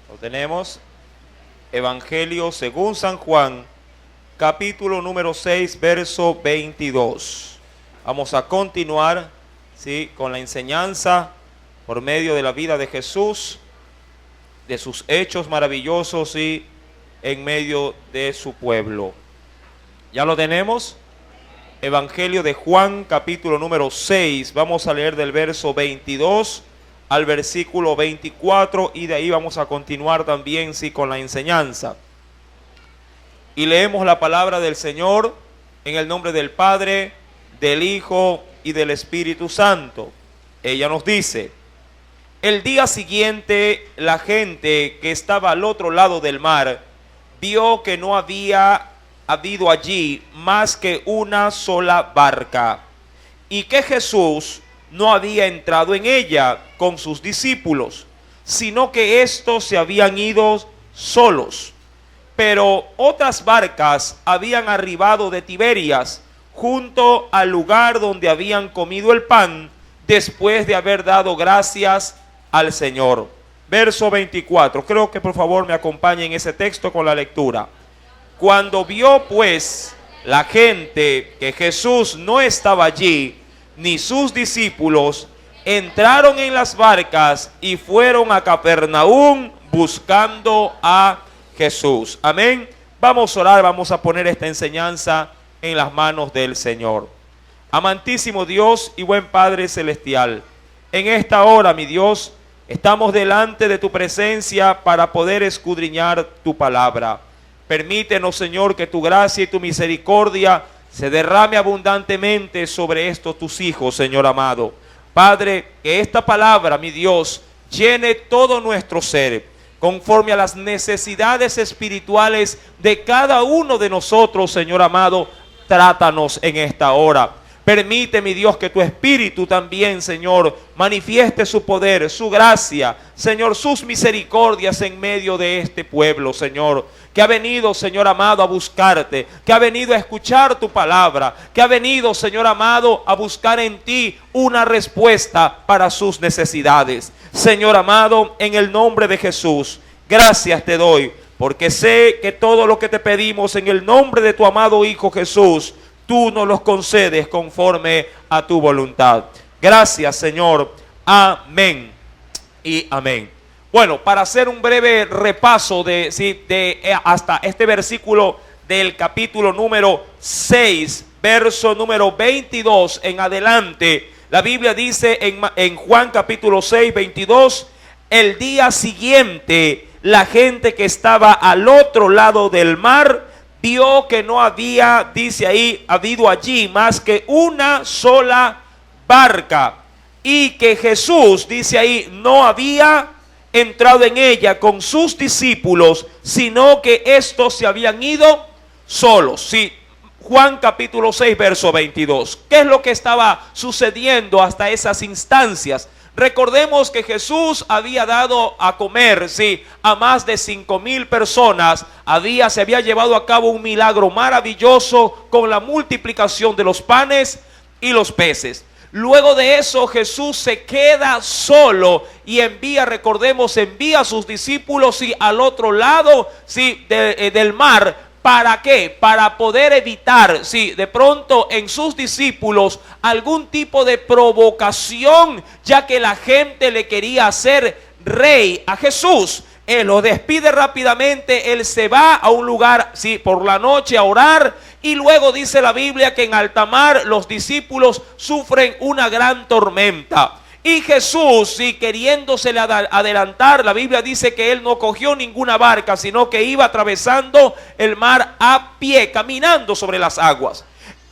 Lo tenemos. Evangelio según San Juan, capítulo número 6, verso 22. Vamos a continuar, ¿sí?, con la enseñanza por medio de la vida de Jesús, de sus hechos maravillosos y en medio de su pueblo. ¿Ya lo tenemos? Evangelio de Juan, capítulo número 6. Vamos a leer del verso 22 al versículo 24 y de ahí vamos a continuar también, sí, con la enseñanza. Y leemos la palabra del Señor en el nombre del Padre, del Hijo y del Espíritu Santo. Ella nos dice: el día siguiente, la gente que estaba al otro lado del mar vio que no había habido allí más que una sola barca, y que Jesús no había entrado en ella con sus discípulos, sino que éstos se habían ido solos. Pero otras barcas habían arribado de Tiberias, junto al lugar donde habían comido el pan, después de haber dado gracias al Señor. Verso 24, creo que por favor me acompañen en ese texto con la lectura. Cuando vio pues la gente que Jesús no estaba allí, ni sus discípulos, entraron en las barcas y fueron a Capernaum buscando a Jesús. Amén. Vamos a orar, vamos a poner esta enseñanza en las manos del Señor. Amantísimo Dios y buen Padre celestial, en esta hora, mi Dios, estamos delante de tu presencia para poder escudriñar tu palabra. Permítenos, Señor, que tu gracia y tu misericordia se derrame abundantemente sobre estos tus hijos, Señor amado. Padre, que esta palabra, mi Dios, llene todo nuestro ser, conforme a las necesidades espirituales de cada uno de nosotros, Señor amado. Trátanos en esta hora. Permite, mi Dios, que tu Espíritu también, Señor, manifieste su poder, su gracia, Señor, sus misericordias en medio de este pueblo, Señor, que ha venido, Señor amado, a buscarte, que ha venido a escuchar tu palabra, que ha venido, Señor amado, a buscar en ti una respuesta para sus necesidades. Señor amado, en el nombre de Jesús, gracias te doy, porque sé que todo lo que te pedimos en el nombre de tu amado Hijo Jesús, tú nos los concedes conforme a tu voluntad. Gracias, Señor. Amén y amén. Bueno, para hacer un breve repaso hasta este versículo del capítulo número 6, verso número 22 en adelante, la Biblia dice en Juan capítulo 6, 22, el día siguiente, la gente que estaba al otro lado del mar vio que no había, dice ahí, habido allí más que una sola barca, y que Jesús, dice ahí, no había entrado en ella con sus discípulos, sino que estos se habían ido solos. Sí, Juan capítulo 6, verso 22. ¿Qué es lo que estaba sucediendo hasta esas instancias? Recordemos que Jesús había dado a comer, sí, a más de 5,000 personas. Se había llevado a cabo un milagro maravilloso con la multiplicación de los panes y los peces. Luego de eso Jesús se queda solo y envía a sus discípulos, sí, al otro lado, sí, del mar. ¿Para qué? Para poder evitar, sí, de pronto en sus discípulos algún tipo de provocación, ya que la gente le quería hacer rey a Jesús. Él lo despide rápidamente, él se va a un lugar, sí, por la noche a orar, y luego dice la Biblia que en alta mar los discípulos sufren una gran tormenta. Y Jesús, sí, queriéndosele adelantar, la Biblia dice que él no cogió ninguna barca, sino que iba atravesando el mar a pie, caminando sobre las aguas.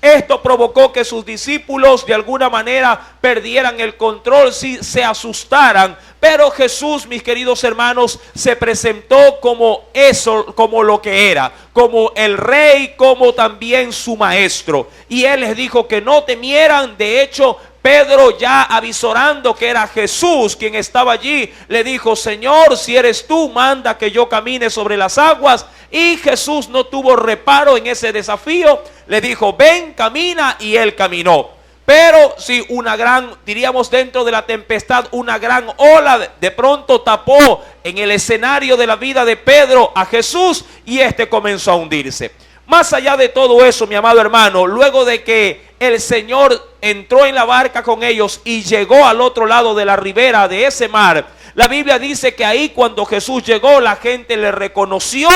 Esto provocó que sus discípulos de alguna manera perdieran el control, sí, se asustaran. Pero Jesús, mis queridos hermanos, se presentó como eso, como lo que era, como el rey, como también su maestro. Y él les dijo que no temieran. De hecho, Pedro, ya avisorando que era Jesús quien estaba allí, le dijo: Señor, si eres tú, manda que yo camine sobre las aguas. Y Jesús no tuvo reparo en ese desafío, le dijo: ven, camina, y él caminó. Pero si una gran, diríamos dentro de la tempestad, una gran ola de pronto tapó en el escenario de la vida de Pedro a Jesús y este comenzó a hundirse. Más allá de todo eso, mi amado hermano, luego de que el Señor entró en la barca con ellos y llegó al otro lado de la ribera de ese mar, la Biblia dice que ahí cuando Jesús llegó, la gente le reconoció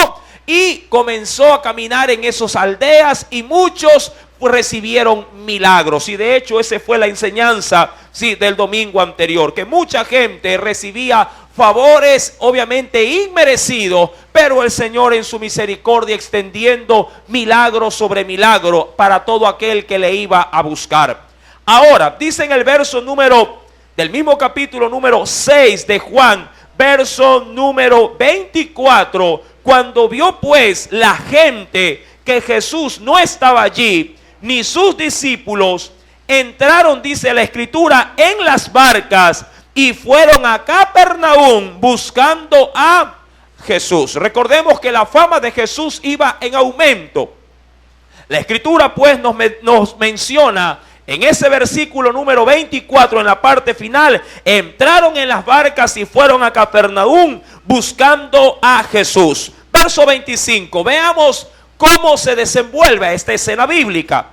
y comenzó a caminar en esas aldeas y muchos recibieron milagros. Y de hecho esa fue la enseñanza del domingo anterior, que mucha gente recibía favores obviamente inmerecidos, pero el Señor en su misericordia extendiendo milagro sobre milagro para todo aquel que le iba a buscar. Ahora dice en el verso del mismo capítulo número 6 de Juan, verso número 24, cuando vio pues la gente que Jesús no estaba allí, ni sus discípulos, entraron, dice la escritura, en las barcas y fueron a Capernaum buscando a Jesús. Recordemos que la fama de Jesús iba en aumento. La escritura pues nos menciona en ese versículo número 24, en la parte final, entraron en las barcas y fueron a Capernaum buscando a Jesús. Verso 25, veamos cómo se desenvuelve esta escena bíblica.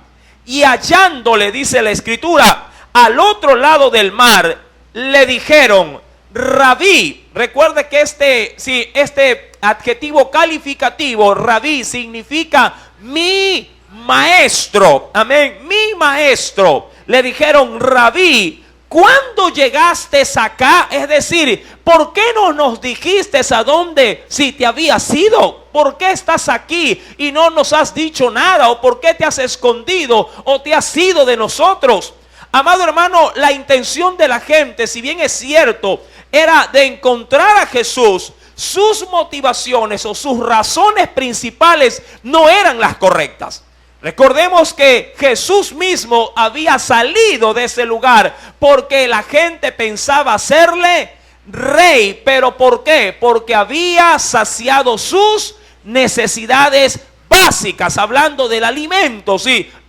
Y hallándole, dice la escritura, al otro lado del mar, le dijeron, Rabí. Recuerde que este adjetivo calificativo, Rabí, significa mi maestro. Amén, mi maestro. Le dijeron, Rabí, ¿cuándo llegaste acá? Es decir, ¿por qué no nos dijiste a dónde si te habías ido? ¿Por qué estás aquí y no nos has dicho nada? ¿O por qué te has escondido o te has ido de nosotros? Amado hermano, la intención de la gente, si bien es cierto, era de encontrar a Jesús, sus motivaciones o sus razones principales no eran las correctas. Recordemos que Jesús mismo había salido de ese lugar porque la gente pensaba hacerle rey. ¿Pero por qué? Porque había saciado sus necesidades básicas, hablando del alimento,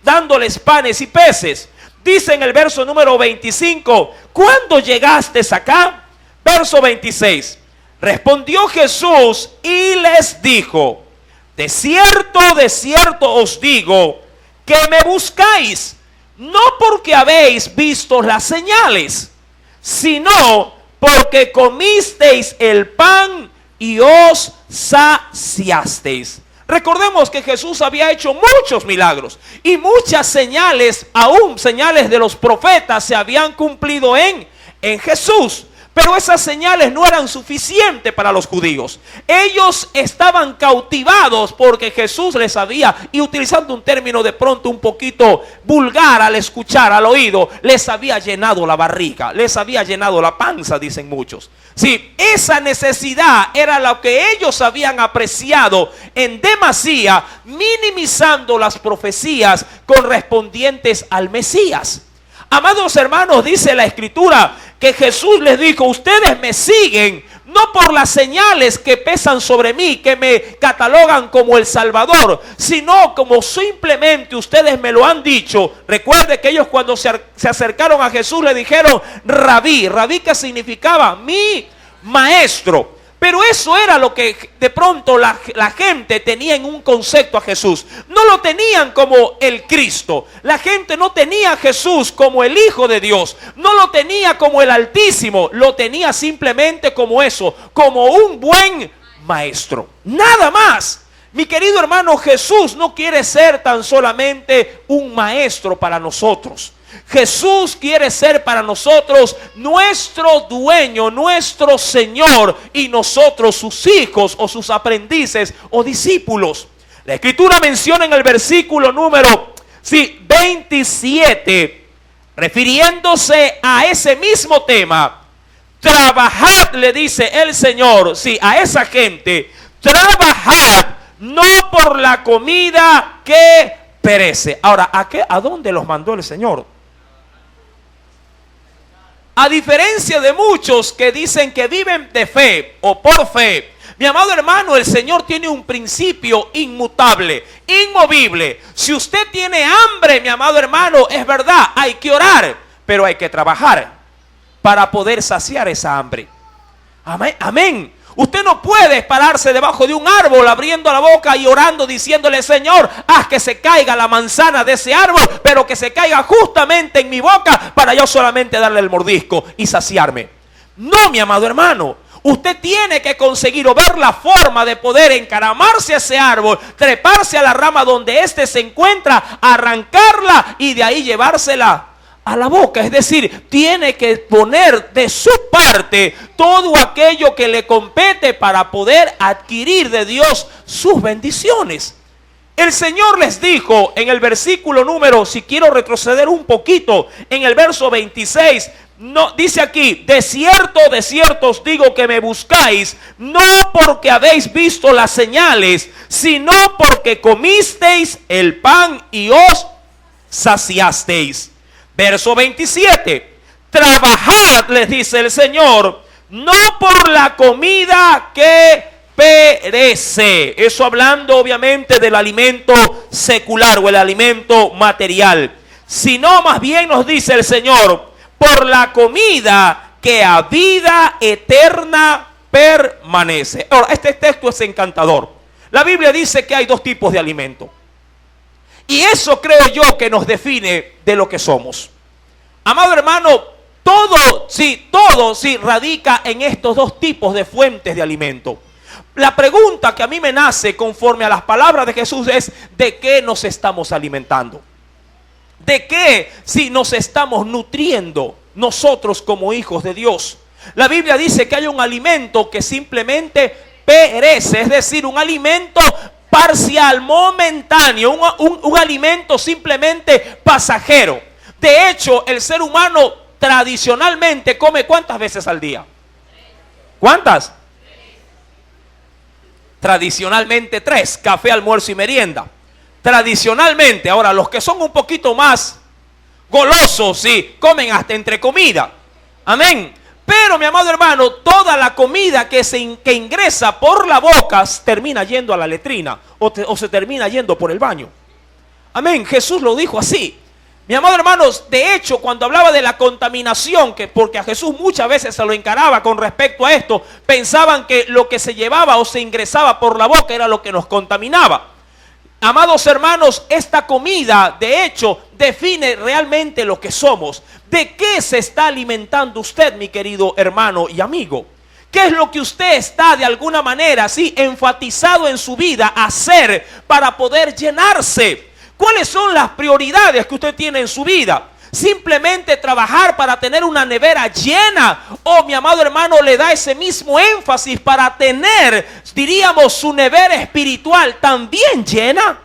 dándoles panes y peces. Dice en el verso número 25, ¿cuándo llegaste acá? Verso 26, respondió Jesús y les dijo, de cierto os digo, que me buscáis, no porque habéis visto las señales, sino porque comisteis el pan y os saciasteis. Recordemos que Jesús había hecho muchos milagros y muchas señales, aún señales de los profetas, se habían cumplido en Jesús. Pero esas señales no eran suficientes para los judíos. Ellos estaban cautivados porque Jesús les había, y utilizando un término de pronto un poquito vulgar al escuchar, al oído, les había llenado la barriga, les había llenado la panza, dicen muchos. Sí, esa necesidad era lo que ellos habían apreciado en demasía, minimizando las profecías correspondientes al Mesías. Amados hermanos, dice la escritura que Jesús les dijo, ustedes me siguen no por las señales que pesan sobre mí, que me catalogan como el Salvador, sino como simplemente ustedes me lo han dicho. Recuerde que ellos cuando se acercaron a Jesús le dijeron Rabí, Rabí que significaba mi maestro. Pero eso era lo que de pronto la gente tenía en un concepto a Jesús. No lo tenían como el Cristo. La gente no tenía a Jesús como el Hijo de Dios. No lo tenía como el Altísimo. Lo tenía simplemente como eso, como un buen maestro. Nada más. Mi querido hermano, Jesús no quiere ser tan solamente un maestro para nosotros. Jesús quiere ser para nosotros nuestro dueño, nuestro Señor, y nosotros sus hijos o sus aprendices o discípulos. La escritura menciona en el versículo número 27, refiriéndose a ese mismo tema, trabajad, le dice el Señor, a esa gente, trabajad no por la comida que perece. Ahora, ¿a dónde los mandó el Señor? A diferencia de muchos que dicen que viven de fe o por fe, mi amado hermano, el Señor tiene un principio inmutable, inmovible. Si usted tiene hambre, mi amado hermano, es verdad, hay que orar, pero hay que trabajar para poder saciar esa hambre. Amén. Amén. Usted no puede pararse debajo de un árbol abriendo la boca y orando diciéndole: Señor, haz que se caiga la manzana de ese árbol, pero que se caiga justamente en mi boca para yo solamente darle el mordisco y saciarme. No, mi amado hermano. Usted tiene que conseguir o ver la forma de poder encaramarse a ese árbol, treparse a la rama donde éste se encuentra, arrancarla y de ahí llevársela a la boca. Es decir, tiene que poner de su parte todo aquello que le compete para poder adquirir de Dios sus bendiciones. El Señor les dijo en el versículo número, si quiero retroceder un poquito, en el verso 26, no, dice aquí: de cierto os digo que me buscáis, no porque habéis visto las señales, sino porque comisteis el pan y os saciasteis. Verso 27, trabajad, les dice el Señor, no por la comida que perece. Eso hablando obviamente del alimento secular o el alimento material, sino más bien nos dice el Señor, por la comida que a vida eterna permanece. Ahora, este texto es encantador. La Biblia dice que hay dos tipos de alimento. Y eso creo yo que nos define de lo que somos. Amado hermano, todo radica en estos dos tipos de fuentes de alimento. La pregunta que a mí me nace conforme a las palabras de Jesús es: ¿de qué nos estamos alimentando? ¿De qué nos estamos nutriendo nosotros como hijos de Dios? La Biblia dice que hay un alimento que simplemente perece, es decir, un alimento parcial, momentáneo, un alimento simplemente pasajero. De hecho, el ser humano tradicionalmente come ¿cuántas veces al día? ¿Cuántas? Tradicionalmente 3, café, almuerzo y merienda. Tradicionalmente. Ahora, los que son un poquito más golosos, sí, comen hasta entre comida. Amén. Pero, mi amado hermano, toda la comida que ingresa por la boca termina yendo a la letrina o se termina yendo por el baño. Amén. Jesús lo dijo así. Mi amado hermanos, de hecho, cuando hablaba de la contaminación, porque a Jesús muchas veces se lo encaraba con respecto a esto, pensaban que lo que se llevaba o se ingresaba por la boca era lo que nos contaminaba. Amados hermanos, esta comida, de hecho, define realmente lo que somos. ¿De qué se está alimentando usted, mi querido hermano y amigo? ¿Qué es lo que usted está de alguna manera así enfatizado en su vida a hacer para poder llenarse? ¿Cuáles son las prioridades que usted tiene en su vida? Simplemente trabajar para tener una nevera llena, o mi amado hermano le da ese mismo énfasis para tener, diríamos, su nevera espiritual también llena.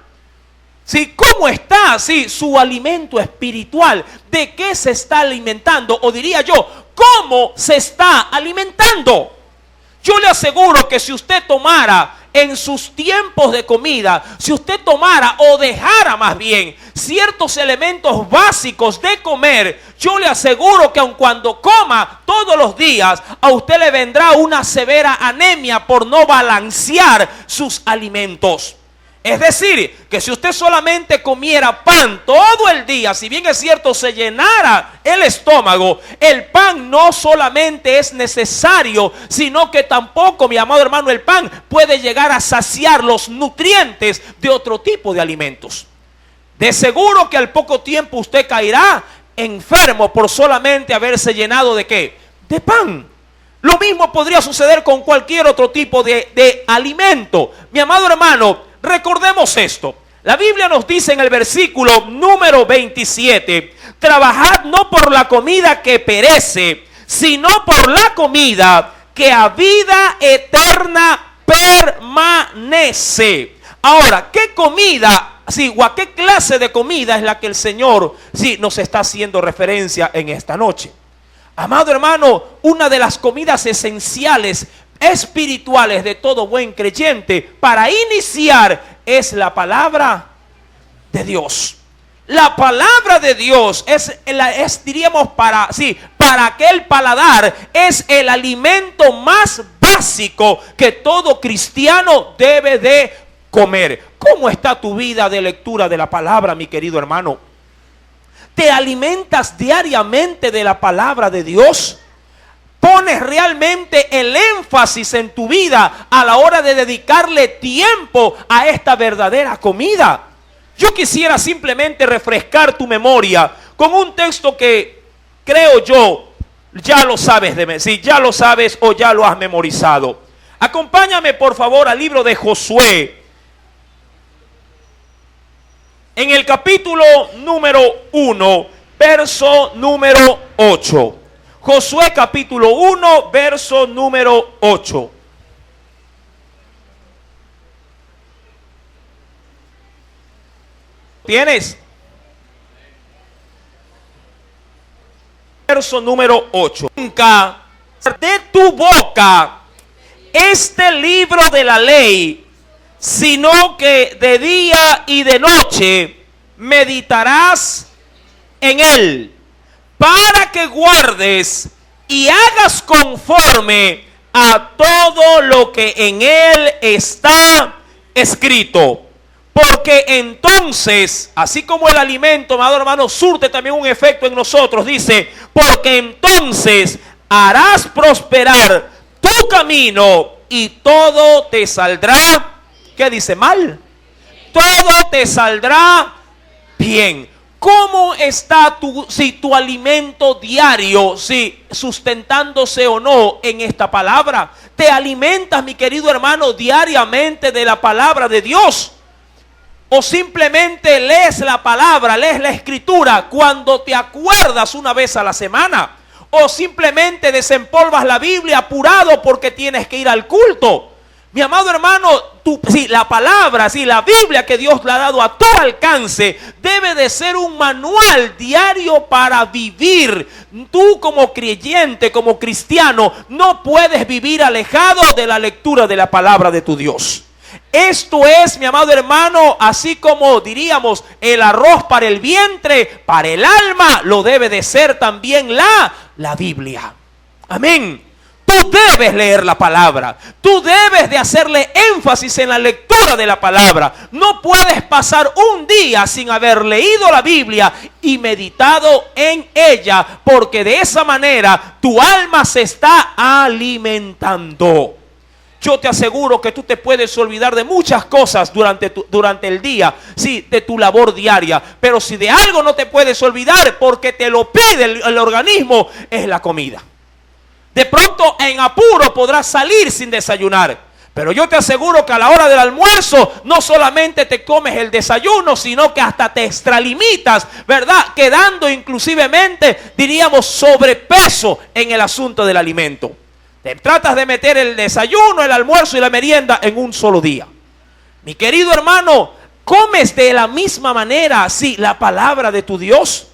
¿Sí? ¿Cómo está su alimento espiritual? ¿De qué se está alimentando? O diría yo, ¿cómo se está alimentando? Yo le aseguro que si usted tomara en sus tiempos de comida, si usted tomara o dejara más bien ciertos elementos básicos de comer, yo le aseguro que aun cuando coma todos los días, a usted le vendrá una severa anemia por no balancear sus alimentos. Es decir, que si usted solamente comiera pan todo el día, si bien es cierto se llenara el estómago, el pan no solamente es necesario, sino que tampoco, mi amado hermano, el pan puede llegar a saciar los nutrientes de otro tipo de alimentos. De seguro que al poco tiempo usted caerá enfermo por solamente haberse llenado ¿de qué? De pan. Lo mismo podría suceder con cualquier otro tipo de alimento. Mi amado hermano, recordemos esto. La Biblia nos dice en el versículo número 27, trabajad no por la comida que perece, sino por la comida que a vida eterna permanece. Ahora, ¿qué comida, o a qué clase de comida es la que el Señor nos está haciendo referencia en esta noche? Amado hermano, una de las comidas esenciales espirituales de todo buen creyente para iniciar es la palabra de Dios. La palabra de Dios diríamos para aquel paladar es el alimento más básico que todo cristiano debe de comer. ¿Cómo está tu vida de lectura de la palabra, mi querido hermano? ¿Te alimentas diariamente de la palabra de Dios? pones realmente el énfasis en tu vida a la hora de dedicarle tiempo a esta verdadera comida? Yo quisiera simplemente refrescar tu memoria con un texto que creo yo ya lo sabes si ya lo sabes o ya lo has memorizado. Acompáñame por favor al libro de Josué, en el capítulo número 1, verso número 8. Josué capítulo 1, verso número 8. ¿Tienes? Verso número 8. Nunca de tu boca este libro de la ley, sino que de día y de noche meditarás en él, para que guardes y hagas conforme a todo lo que en él está escrito. Porque entonces, así como el alimento, amado hermano, surte también un efecto en nosotros, dice, porque entonces harás prosperar tu camino y todo te saldrá, ¿qué dice? Mal. Todo te saldrá bien. ¿Cómo está tu alimento diario, sustentándose o no en esta palabra? ¿Te alimentas, mi querido hermano, diariamente de la palabra de Dios? ¿O simplemente lees la palabra, lees la escritura cuando te acuerdas una vez a la semana? ¿O simplemente desempolvas la Biblia apurado porque tienes que ir al culto? Mi amado hermano, la palabra, la Biblia que Dios le ha dado a tu alcance debe de ser un manual diario para vivir. Tú como creyente, como cristiano, no puedes vivir alejado de la lectura de la palabra de tu Dios. Esto es, mi amado hermano, así como diríamos el arroz para el vientre, para el alma, lo debe de ser también la Biblia. Amén. Tú debes leer la palabra. Tú debes de hacerle énfasis en la lectura de la palabra. No puedes pasar un día sin haber leído la Biblia y meditado en ella, porque de esa manera tu alma se está alimentando. Yo te aseguro que tú te puedes olvidar de muchas cosas durante el día, de tu labor diaria. Pero si de algo no te puedes olvidar porque te lo pide el organismo, es la comida. De pronto en apuro podrás salir sin desayunar. Pero yo te aseguro que a la hora del almuerzo no solamente te comes el desayuno, sino que hasta te extralimitas, ¿verdad? Quedando inclusivemente, diríamos, sobrepeso en el asunto del alimento. Te tratas de meter el desayuno, el almuerzo y la merienda en un solo día. Mi querido hermano, ¿comes de la misma manera la palabra de tu Dios?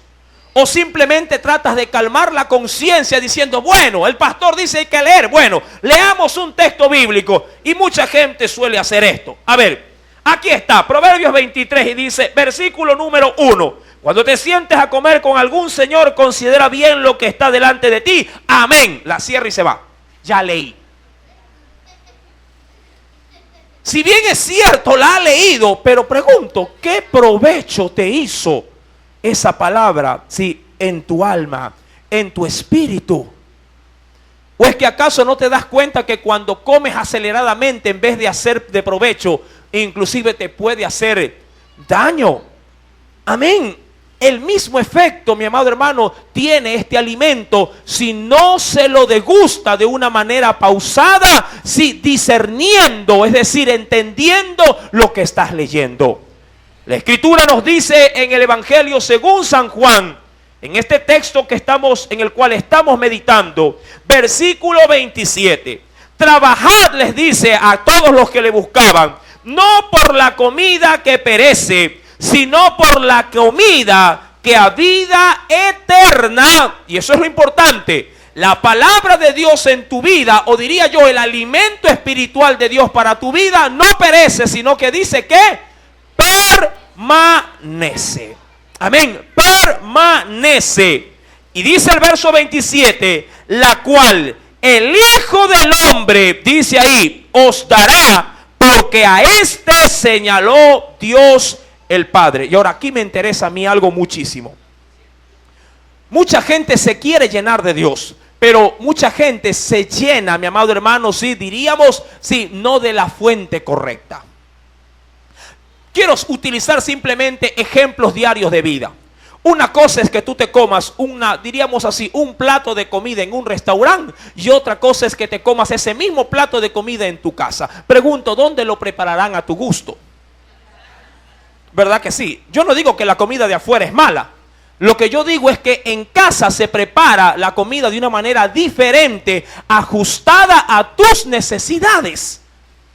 ¿O simplemente tratas de calmar la conciencia diciendo, bueno, el pastor dice hay que leer, bueno, leamos un texto bíblico? Y mucha gente suele hacer esto. A ver, aquí está, Proverbios 23 y dice, versículo número 1. Cuando te sientes a comer con algún señor, considera bien lo que está delante de ti. Amén. La cierra y se va. Ya leí. Si bien es cierto, la ha leído, pero pregunto, ¿qué provecho te hizo esa palabra en tu alma, en tu espíritu? ¿O es que acaso no te das cuenta que cuando comes aceleradamente, en vez de hacer de provecho, inclusive te puede hacer daño? Amén. El mismo efecto, mi amado hermano, tiene este alimento si no se lo degusta de una manera pausada, discerniendo, es decir, entendiendo lo que estás leyendo. La Escritura nos dice en el Evangelio según San Juan, en este texto en el cual estamos meditando, versículo 27. Trabajad, les dice a todos los que le buscaban, no por la comida que perece, sino por la comida que a vida eterna. Y eso es lo importante. La palabra de Dios en tu vida, o diría yo, el alimento espiritual de Dios para tu vida, no perece, sino que dice que permanece. Amén. Permanece. Y dice el verso 27, la cual el Hijo del Hombre, dice ahí, os dará, porque a este señaló Dios el Padre. Y ahora aquí me interesa a mí algo muchísimo. Mucha gente se quiere llenar de Dios, Pero mucha gente se llena, mi amado hermano, sí, diríamos, sí, no de la fuente correcta. Quiero utilizar simplemente ejemplos diarios de vida. Una cosa es que tú te comas diríamos así, un plato de comida en un restaurante, y otra cosa es que te comas ese mismo plato de comida en tu casa. Pregunto, ¿dónde lo prepararán a tu gusto? ¿Verdad que sí? Yo no digo que la comida de afuera es mala. Lo que yo digo es que en casa se prepara la comida de una manera diferente, ajustada a tus necesidades.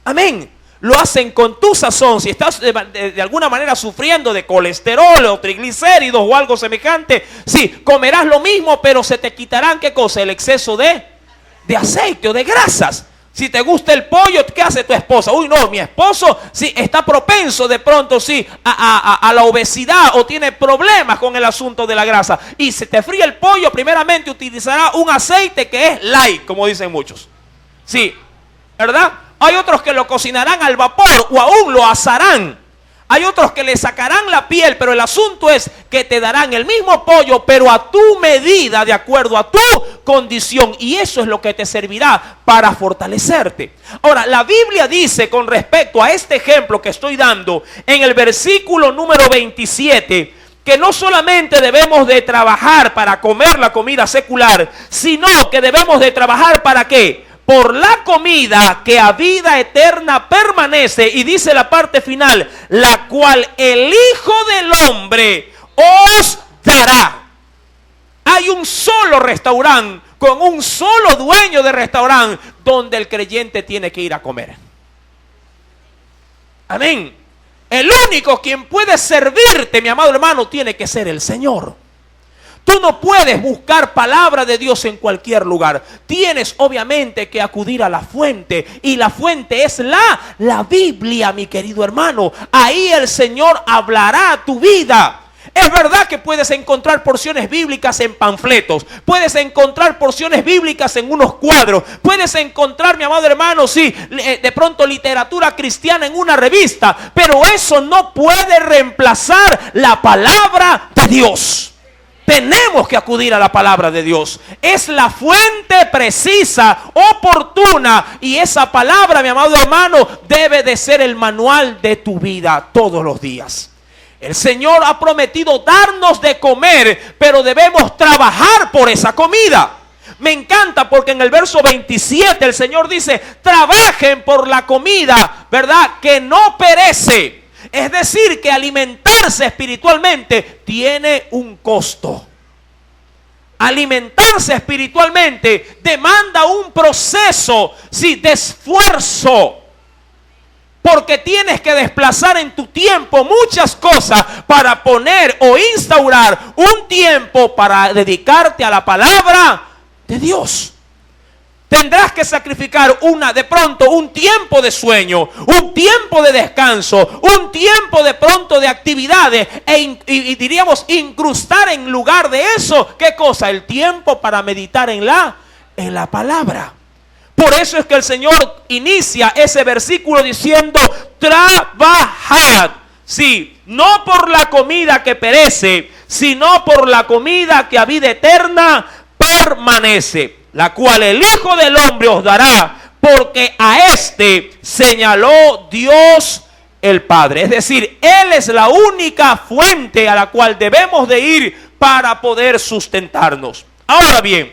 Amén. Lo hacen con tu sazón. Si estás de alguna manera sufriendo de colesterol o triglicéridos o algo semejante, sí, comerás lo mismo, pero se te quitarán, ¿qué cosa? El exceso de aceite o de grasas. Si te gusta el pollo, ¿qué hace tu esposa? Uy, no, mi esposo sí está propenso de pronto sí a la obesidad o tiene problemas con el asunto de la grasa. Y si te fríe el pollo, primeramente utilizará un aceite que es light, como dicen muchos. Sí, ¿verdad? Hay otros que lo cocinarán al vapor o aún lo asarán. Hay otros que le sacarán la piel, pero el asunto es que te darán el mismo pollo, pero a tu medida, de acuerdo a tu condición. Y eso es lo que te servirá para fortalecerte. Ahora, la Biblia dice con respecto a este ejemplo que estoy dando, en el versículo número 27, que no solamente debemos de trabajar para comer la comida secular, sino que debemos de trabajar ¿para qué? Por la comida que a vida eterna permanece, y dice la parte final, la cual el Hijo del Hombre os dará. Hay un solo restaurante, con un solo dueño de restaurante, donde el creyente tiene que ir a comer. Amén. El único quien puede servirte, mi amado hermano, tiene que ser el Señor. Tú no puedes buscar palabra de Dios en cualquier lugar. Tienes obviamente que acudir a la fuente. Y la fuente es la Biblia, mi querido hermano. Ahí el Señor hablará a tu vida. Es verdad que puedes encontrar porciones bíblicas en panfletos. Puedes encontrar porciones bíblicas en unos cuadros. Puedes encontrar, mi amado hermano, sí, de pronto literatura cristiana en una revista. Pero eso no puede reemplazar la palabra de Dios. Tenemos que acudir a la palabra de Dios. Es la fuente precisa, oportuna. Y esa palabra, mi amado hermano, debe de ser el manual de tu vida todos los días. El Señor ha prometido darnos de comer, pero debemos trabajar por esa comida. Me encanta porque en el verso 27 el Señor dice, trabajen por la comida, ¿verdad? Que no perece. Es decir, que alimentarse espiritualmente tiene un costo. Alimentarse espiritualmente demanda un proceso, sí, de esfuerzo. Porque tienes que desplazar en tu tiempo muchas cosas para poner o instaurar un tiempo para dedicarte a la palabra de Dios. Tendrás que sacrificar de pronto un tiempo de sueño, un tiempo de descanso, un tiempo de pronto de actividades y diríamos incrustar en lugar de eso, ¿qué cosa? El tiempo para meditar en la palabra. Por eso es que el Señor inicia ese versículo diciendo, trabajad, sí, no por la comida que perece, sino por la comida que a vida eterna permanece, la cual el Hijo del Hombre os dará, porque a este señaló Dios el Padre. Es decir, Él es la única fuente a la cual debemos de ir para poder sustentarnos. Ahora bien,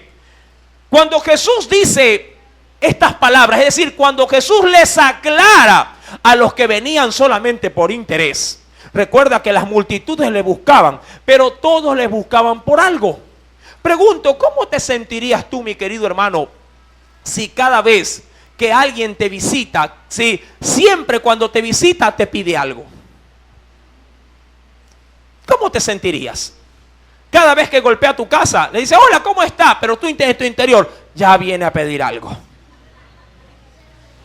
cuando Jesús dice estas palabras, es decir, cuando Jesús les aclara a los que venían solamente por interés. Recuerda que las multitudes le buscaban, pero todos le buscaban por algo. Pregunto, ¿cómo te sentirías tú, mi querido hermano, si cada vez que alguien te visita, si siempre cuando te visita te pide algo? ¿Cómo te sentirías? Cada vez que golpea tu casa, le dice, hola, ¿cómo está? Pero tú en tu interior ya viene a pedir algo.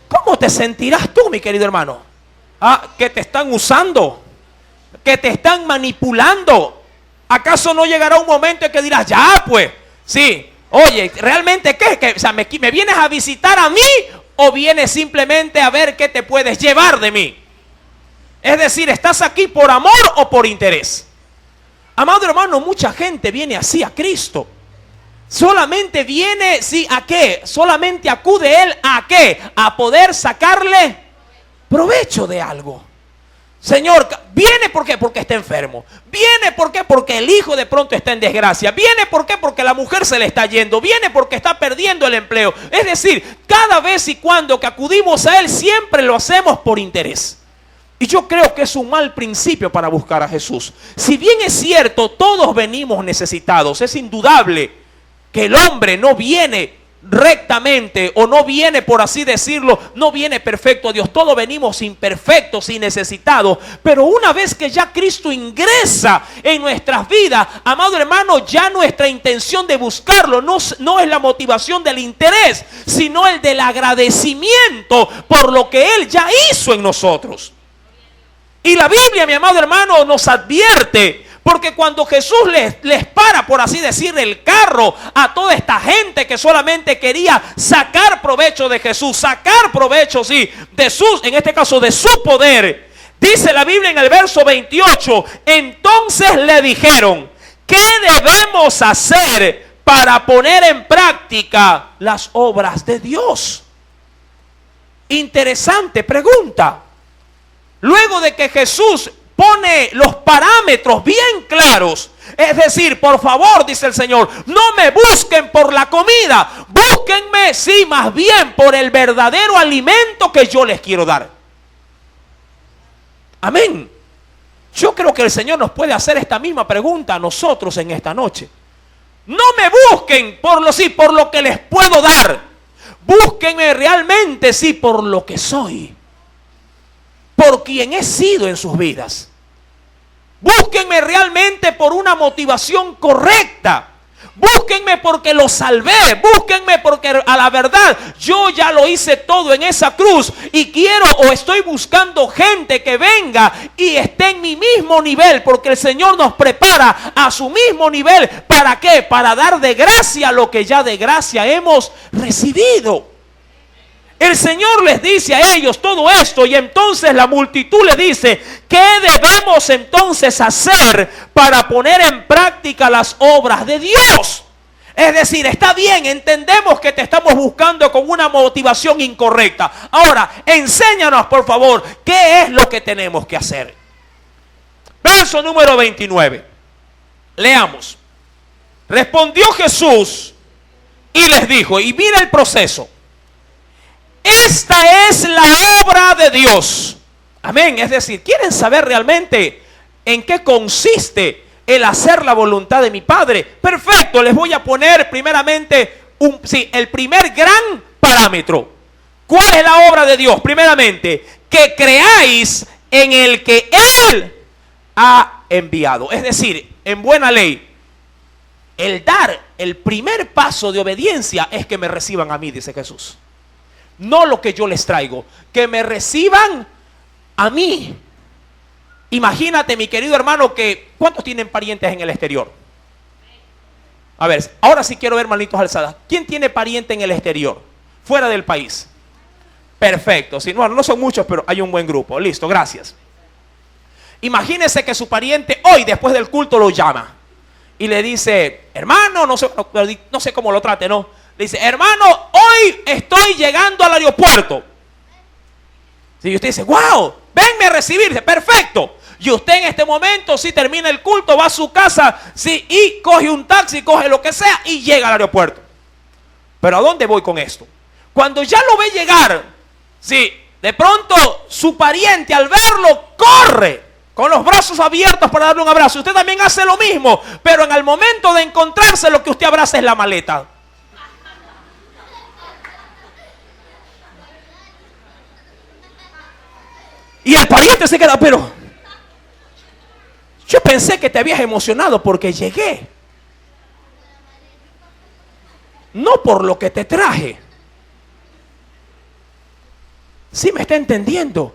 ¿Cómo te sentirás tú, mi querido hermano? ¿Que te están usando? ¿Que te están manipulando? ¿Acaso no llegará un momento en que dirás, ya pues, sí, oye, ¿realmente qué? O sea, ¿me vienes a visitar a mí o vienes simplemente a ver qué te puedes llevar de mí? Es decir, ¿estás aquí por amor o por interés? Amado hermano, mucha gente viene así a Cristo. solamente viene, sí, ¿a qué? Solamente acude él, ¿a qué? A poder sacarle provecho de algo. Señor, viene ¿por qué? Porque está enfermo. Viene ¿por qué? Porque el hijo de pronto está en desgracia. Viene ¿por qué? Porque la mujer se le está yendo. Viene porque está perdiendo el empleo. Es decir, cada vez y cuando que acudimos a él, siempre lo hacemos por interés. Y yo creo que es un mal principio para buscar a Jesús. Si bien es cierto, todos venimos necesitados, es indudable que el hombre no viene rectamente, o no viene, por así decirlo, no viene perfecto a Dios. Todos venimos imperfectos y necesitados. Pero una vez que ya Cristo ingresa en nuestras vidas, amado hermano, ya nuestra intención de buscarlo no es la motivación del interés, sino el del agradecimiento por lo que Él ya hizo en nosotros. Y la Biblia, mi amado hermano, nos advierte, porque cuando Jesús les para, por así decir, el carro a toda esta gente que solamente quería sacar provecho de Jesús, sacar provecho, sí, en este caso de su poder, dice la Biblia en el verso 28, entonces le dijeron, ¿qué debemos hacer para poner en práctica las obras de Dios? Interesante pregunta. Luego de que Jesús pone los parámetros bien claros, es decir, por favor, dice el Señor, no me busquen por la comida, búsquenme, sí, más bien por el verdadero alimento que yo les quiero dar. Amén. Yo creo que el Señor nos puede hacer esta misma pregunta a nosotros en esta noche. No me busquen por lo que les puedo dar, búsquenme realmente, sí, por lo que soy, por quien he sido en sus vidas. Búsquenme realmente por una motivación correcta. Búsquenme porque lo salvé. Búsquenme porque a la verdad yo ya lo hice todo en esa cruz. Y quiero o estoy buscando gente que venga y esté en mi mismo nivel. Porque el Señor nos prepara a su mismo nivel. ¿Para qué? Para dar de gracia lo que ya de gracia hemos recibido. El Señor les dice a ellos todo esto, y entonces la multitud le dice, ¿qué debemos entonces hacer para poner en práctica las obras de Dios? Es decir, está bien, entendemos que te estamos buscando con una motivación incorrecta. Ahora, enséñanos por favor, ¿qué es lo que tenemos que hacer? Verso número 29. Leamos. Respondió Jesús y les dijo, y mira el proceso. Esta es la obra de Dios. Amén. Es decir, ¿quieren saber realmente en qué consiste el hacer la voluntad de mi Padre? Perfecto, les voy a poner primeramente el primer gran parámetro. ¿Cuál es la obra de Dios? Primeramente, que creáis en el que Él ha enviado. Es decir, en buena ley, el dar el primer paso de obediencia es que me reciban a mí, dice Jesús. No lo que yo les traigo, que me reciban a mí. Imagínate, mi querido hermano, que ¿cuántos tienen parientes en el exterior? A ver, ahora sí quiero ver manitos alzadas. ¿Quién tiene pariente en el exterior? Fuera del país. Perfecto. Sí, no son muchos, pero hay un buen grupo. Listo, gracias. Imagínese que su pariente hoy, después del culto, lo llama y le dice, hermano, no sé cómo lo trate, ¿no? Le dice, hermano, hoy estoy llegando al aeropuerto. Y usted dice, wow, venme a recibirse, perfecto. Y usted en este momento, si termina el culto, va a su casa, sí, y coge un taxi, coge lo que sea y llega al aeropuerto. Pero ¿a dónde voy con esto? Cuando ya lo ve llegar, sí, de pronto su pariente al verlo corre con los brazos abiertos para darle un abrazo. Usted también hace lo mismo, pero en el momento de encontrarse, lo que usted abraza es la maleta. Y el pariente se queda, pero yo pensé que te habías emocionado porque llegué, no por lo que te traje. ¿Sí me está entendiendo?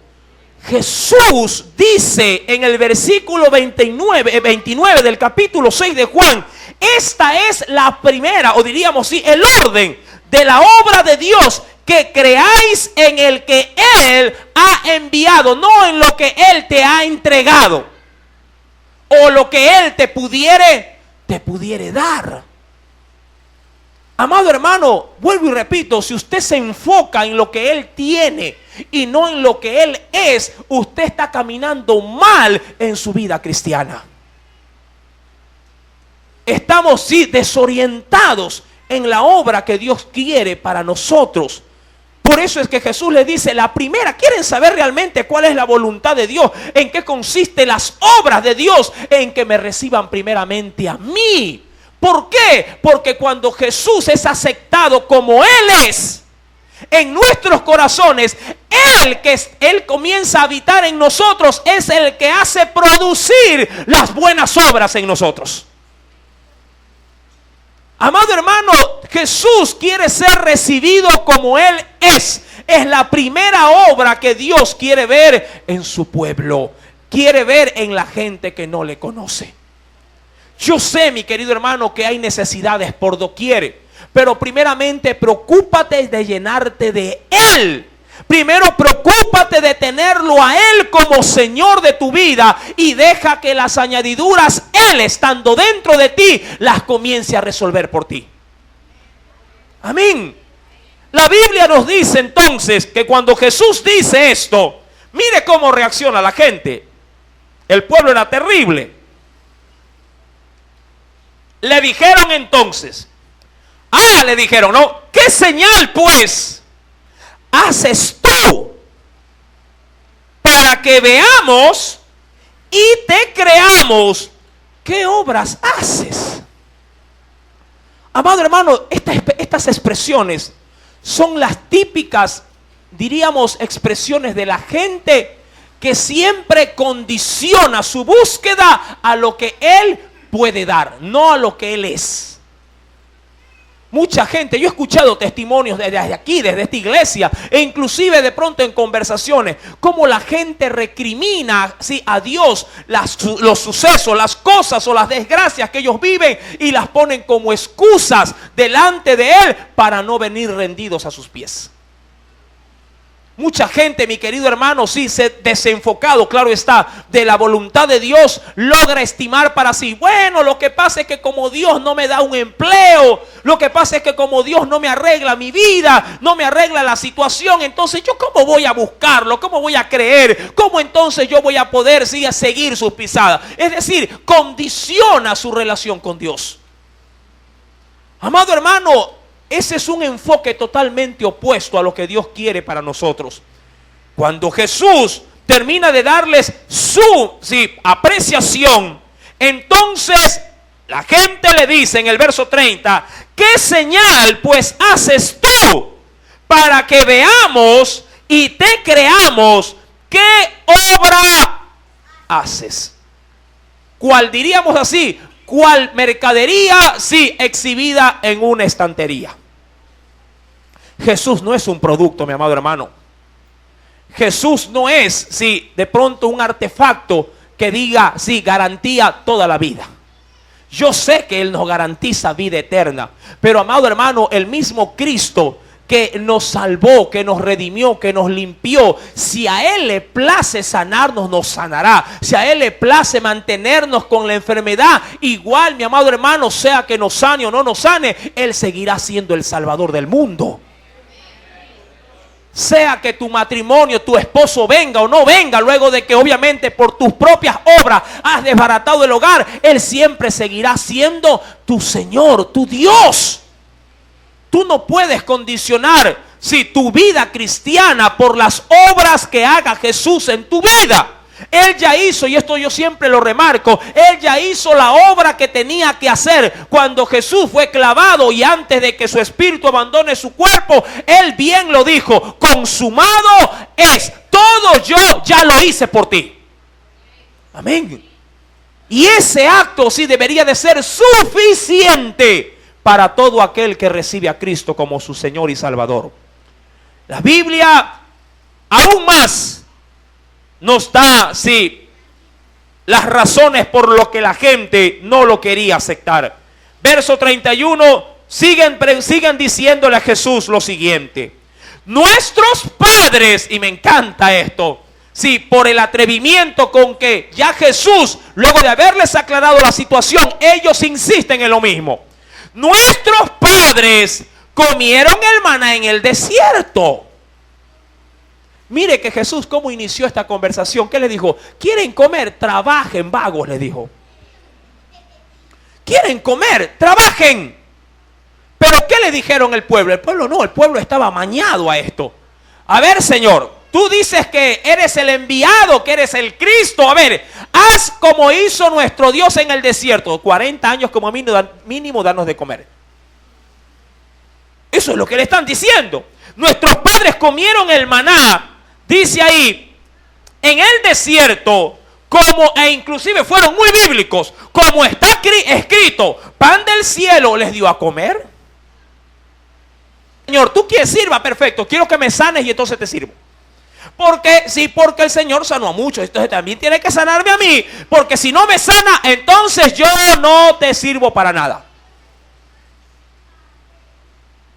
Jesús dice en el versículo 29 del capítulo 6 de Juan, esta es la primera, o diríamos sí, el orden de la obra de Dios, que creáis en el que Él ha enviado, no en lo que Él te ha entregado o lo que Él te pudiere dar. Amado hermano, vuelvo y repito, si usted se enfoca en lo que Él tiene y no en lo que Él es, usted está caminando mal en su vida cristiana. Estamos, sí, desorientados en la obra que Dios quiere para nosotros. Por eso es que Jesús les dice, la primera, ¿quieren saber realmente cuál es la voluntad de Dios? ¿En qué consisten las obras de Dios? En que me reciban primeramente a mí. ¿Por qué? Porque cuando Jesús es aceptado como Él es, en nuestros corazones, Él comienza a habitar en nosotros, es el que hace producir las buenas obras en nosotros. Amado hermano, Jesús quiere ser recibido como Él es. Es la primera obra que Dios quiere ver en su pueblo. Quiere ver en la gente que no le conoce. Yo sé, mi querido hermano, que hay necesidades por doquier, pero primeramente preocúpate de llenarte de Él. Primero preocúpate de tenerlo a Él como Señor de tu vida y deja que las añadiduras Él, estando dentro de ti, las comience a resolver por ti. Amén. La Biblia nos dice entonces que cuando Jesús dice esto, mire cómo reacciona la gente. El pueblo era terrible. Le dijeron entonces, le dijeron, ¿no? ¿Qué señal pues haces tú para que veamos y te creamos? ¿Qué obras haces? Amado hermano, estas expresiones son las típicas, diríamos, expresiones de la gente que siempre condiciona su búsqueda a lo que Él puede dar, no a lo que Él es. Mucha gente, yo he escuchado testimonios desde aquí, desde esta iglesia, e inclusive de pronto en conversaciones, cómo la gente recrimina, ¿sí?, a Dios los sucesos, las cosas o las desgracias que ellos viven y las ponen como excusas delante de Él para no venir rendidos a sus pies. Mucha gente, mi querido hermano, sí, desenfocado, claro está, de la voluntad de Dios, logra estimar para sí, bueno, lo que pasa es que como Dios no me da un empleo, lo que pasa es que como Dios no me arregla mi vida, no me arregla la situación, entonces yo cómo voy a buscarlo, cómo voy a creer, cómo entonces yo voy a poder, sí, a seguir sus pisadas. Es decir, condiciona su relación con Dios. Amado hermano, ese es un enfoque totalmente opuesto a lo que Dios quiere para nosotros. Cuando Jesús termina de darles su apreciación, entonces la gente le dice en el verso 30, ¿qué señal pues haces tú para que veamos y te creamos? ¿Qué obra haces? ¿Cuál diríamos así? ¿Cuál mercadería? Sí, exhibida en una estantería. Jesús no es un producto, mi amado hermano. Jesús no es, sí, de pronto un artefacto que diga, sí, garantía toda la vida. Yo sé que Él nos garantiza vida eterna, pero amado hermano, el mismo Cristo que nos salvó, que nos redimió, que nos limpió, si a Él le place sanarnos, nos sanará. Si a Él le place mantenernos con la enfermedad, igual, mi amado hermano, sea que nos sane o no nos sane, Él seguirá siendo el Salvador del mundo. Sea que tu matrimonio, tu esposo venga o no venga, luego de que obviamente por tus propias obras has desbaratado el hogar, Él siempre seguirá siendo tu Señor, tu Dios. Tú no puedes condicionar tu vida cristiana por las obras que haga Jesús en tu vida. Él ya hizo, y esto yo siempre lo remarco, Él ya hizo la obra que tenía que hacer cuando Jesús fue clavado y antes de que su espíritu abandone su cuerpo. Él bien lo dijo, consumado es, todo yo ya lo hice por ti. Amén. Y ese acto sí debería de ser suficiente para todo aquel que recibe a Cristo como su Señor y Salvador. La Biblia aún más nos da, las razones por lo que la gente no lo quería aceptar. Verso 31, siguen diciéndole a Jesús lo siguiente. Nuestros padres, y me encanta esto, por el atrevimiento con que ya Jesús, luego de haberles aclarado la situación, ellos insisten en lo mismo. nuestros padres comieron el maná en el desierto. Mire que Jesús cómo inició esta conversación. ¿Qué le dijo? ¿Quieren comer? Trabajen, vagos, le dijo. ¿Quieren comer? Trabajen. ¿Pero qué le dijeron el pueblo? El pueblo no, el pueblo estaba amañado a esto. A ver, Señor, tú dices que eres el enviado, que eres el Cristo. A ver, haz como hizo nuestro Dios en el desierto. 40 años como mínimo darnos de comer. Eso es lo que le están diciendo. Nuestros padres comieron el maná, dice ahí, en el desierto, e inclusive fueron muy bíblicos, como está escrito, pan del cielo les dio a comer. Señor, tú quieres sirva, perfecto, quiero que me sanes y entonces te sirvo. Porque sí, porque el Señor sanó a muchos, entonces también tiene que sanarme a mí, porque si no me sana, entonces yo no te sirvo para nada.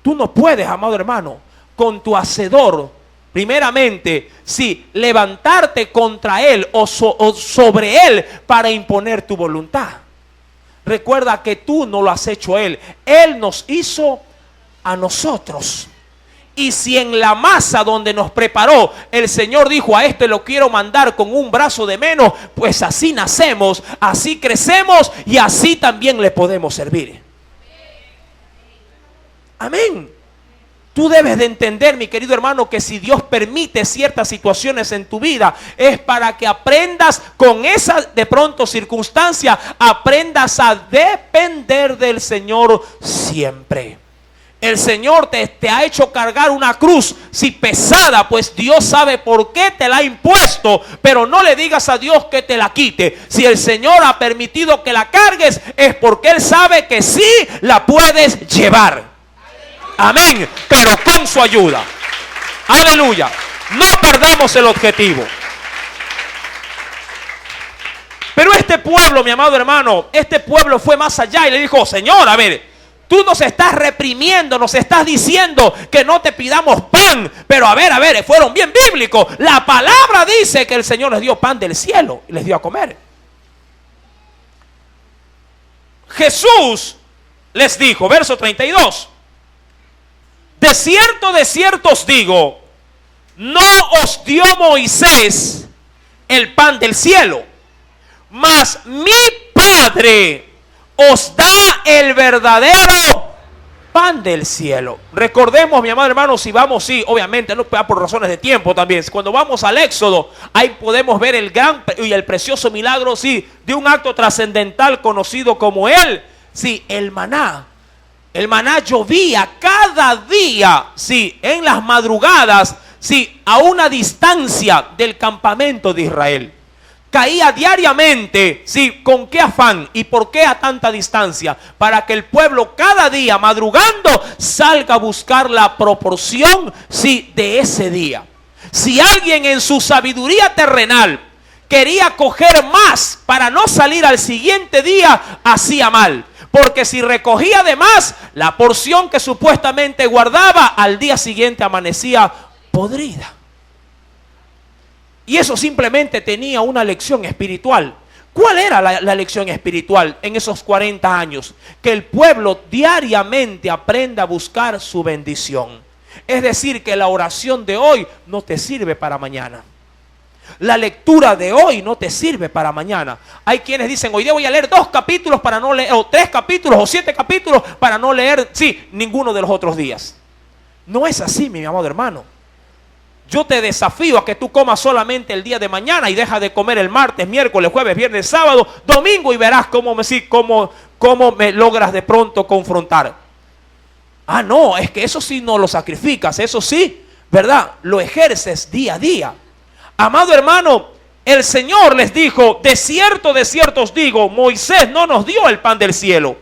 Tú no puedes, amado hermano, con tu hacedor, primeramente, sí, levantarte contra él o sobre él para imponer tu voluntad. Recuerda que tú no lo has hecho él nos hizo a nosotros. Y si en la masa donde nos preparó el Señor dijo, a este lo quiero mandar con un brazo de menos, pues así nacemos, así crecemos y así también le podemos servir. Amén. Tú debes de entender, mi querido hermano, que si Dios permite ciertas situaciones en tu vida, es para que aprendas con esa de pronto circunstancia, aprendas a depender del Señor siempre. El Señor te ha hecho cargar una cruz, si pesada, pues Dios sabe por qué te la ha impuesto, pero no le digas a Dios que te la quite. Si el Señor ha permitido que la cargues, es porque Él sabe que sí la puedes llevar. Amén, pero con su ayuda. Aleluya. No perdamos el objetivo. Pero este pueblo, mi amado hermano, este pueblo fue más allá y le dijo, Señor, a ver, tú nos estás reprimiendo, nos estás diciendo que no te pidamos pan. Pero a ver, fueron bien bíblicos. La palabra dice que el Señor les dio pan del cielo y les dio a comer. Jesús les dijo, verso 32. De cierto os digo, no os dio Moisés el pan del cielo, mas mi Padre os da el verdadero pan del cielo. Recordemos, mi amado hermano, si vamos, sí, obviamente, no por razones de tiempo también. Cuando vamos al Éxodo, ahí podemos ver el gran y el precioso milagro, sí, de un acto trascendental conocido como el maná. El maná llovía cada día, sí, en las madrugadas, sí, a una distancia del campamento de Israel. Caía diariamente, sí, ¿con qué afán y por qué a tanta distancia? Para que el pueblo cada día madrugando salga a buscar la proporción, sí, de ese día. Si alguien en su sabiduría terrenal quería coger más para no salir al siguiente día, hacía mal. Porque si recogía de más, la porción que supuestamente guardaba, al día siguiente amanecía podrida. Y eso simplemente tenía una lección espiritual. ¿Cuál era la lección espiritual en esos 40 años? Que el pueblo diariamente aprenda a buscar su bendición. Es decir, que la oración de hoy no te sirve para mañana. La lectura de hoy no te sirve para mañana. Hay quienes dicen, hoy día voy a leer 2 capítulos para no leer, o 3 capítulos, o 7 capítulos para no leer, sí, ninguno de los otros días. No es así, mi amado hermano. Yo te desafío a que tú comas solamente el día de mañana y deja de comer el martes, miércoles, jueves, viernes, sábado, domingo y verás cómo me logras de pronto confrontar. Ah, no, es que eso sí no lo sacrificas, eso sí, ¿verdad? Lo ejerces día a día. Amado hermano, el Señor les dijo, de cierto os digo, Moisés no nos dio el pan del cielo.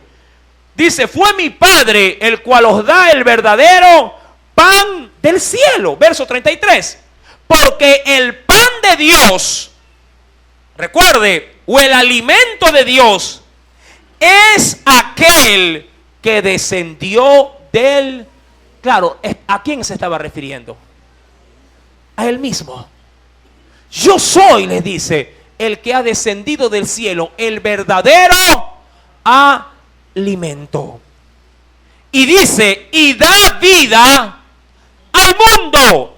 Dice, fue mi Padre el cual os da el verdadero pan del cielo. Verso 33. Porque el pan de Dios, recuerde, o el alimento de Dios, es aquel que descendió del... Claro, ¿a quién se estaba refiriendo? A él mismo. Yo soy, les dice, el que ha descendido del cielo, el verdadero alimento. Y dice, y da vida al mundo.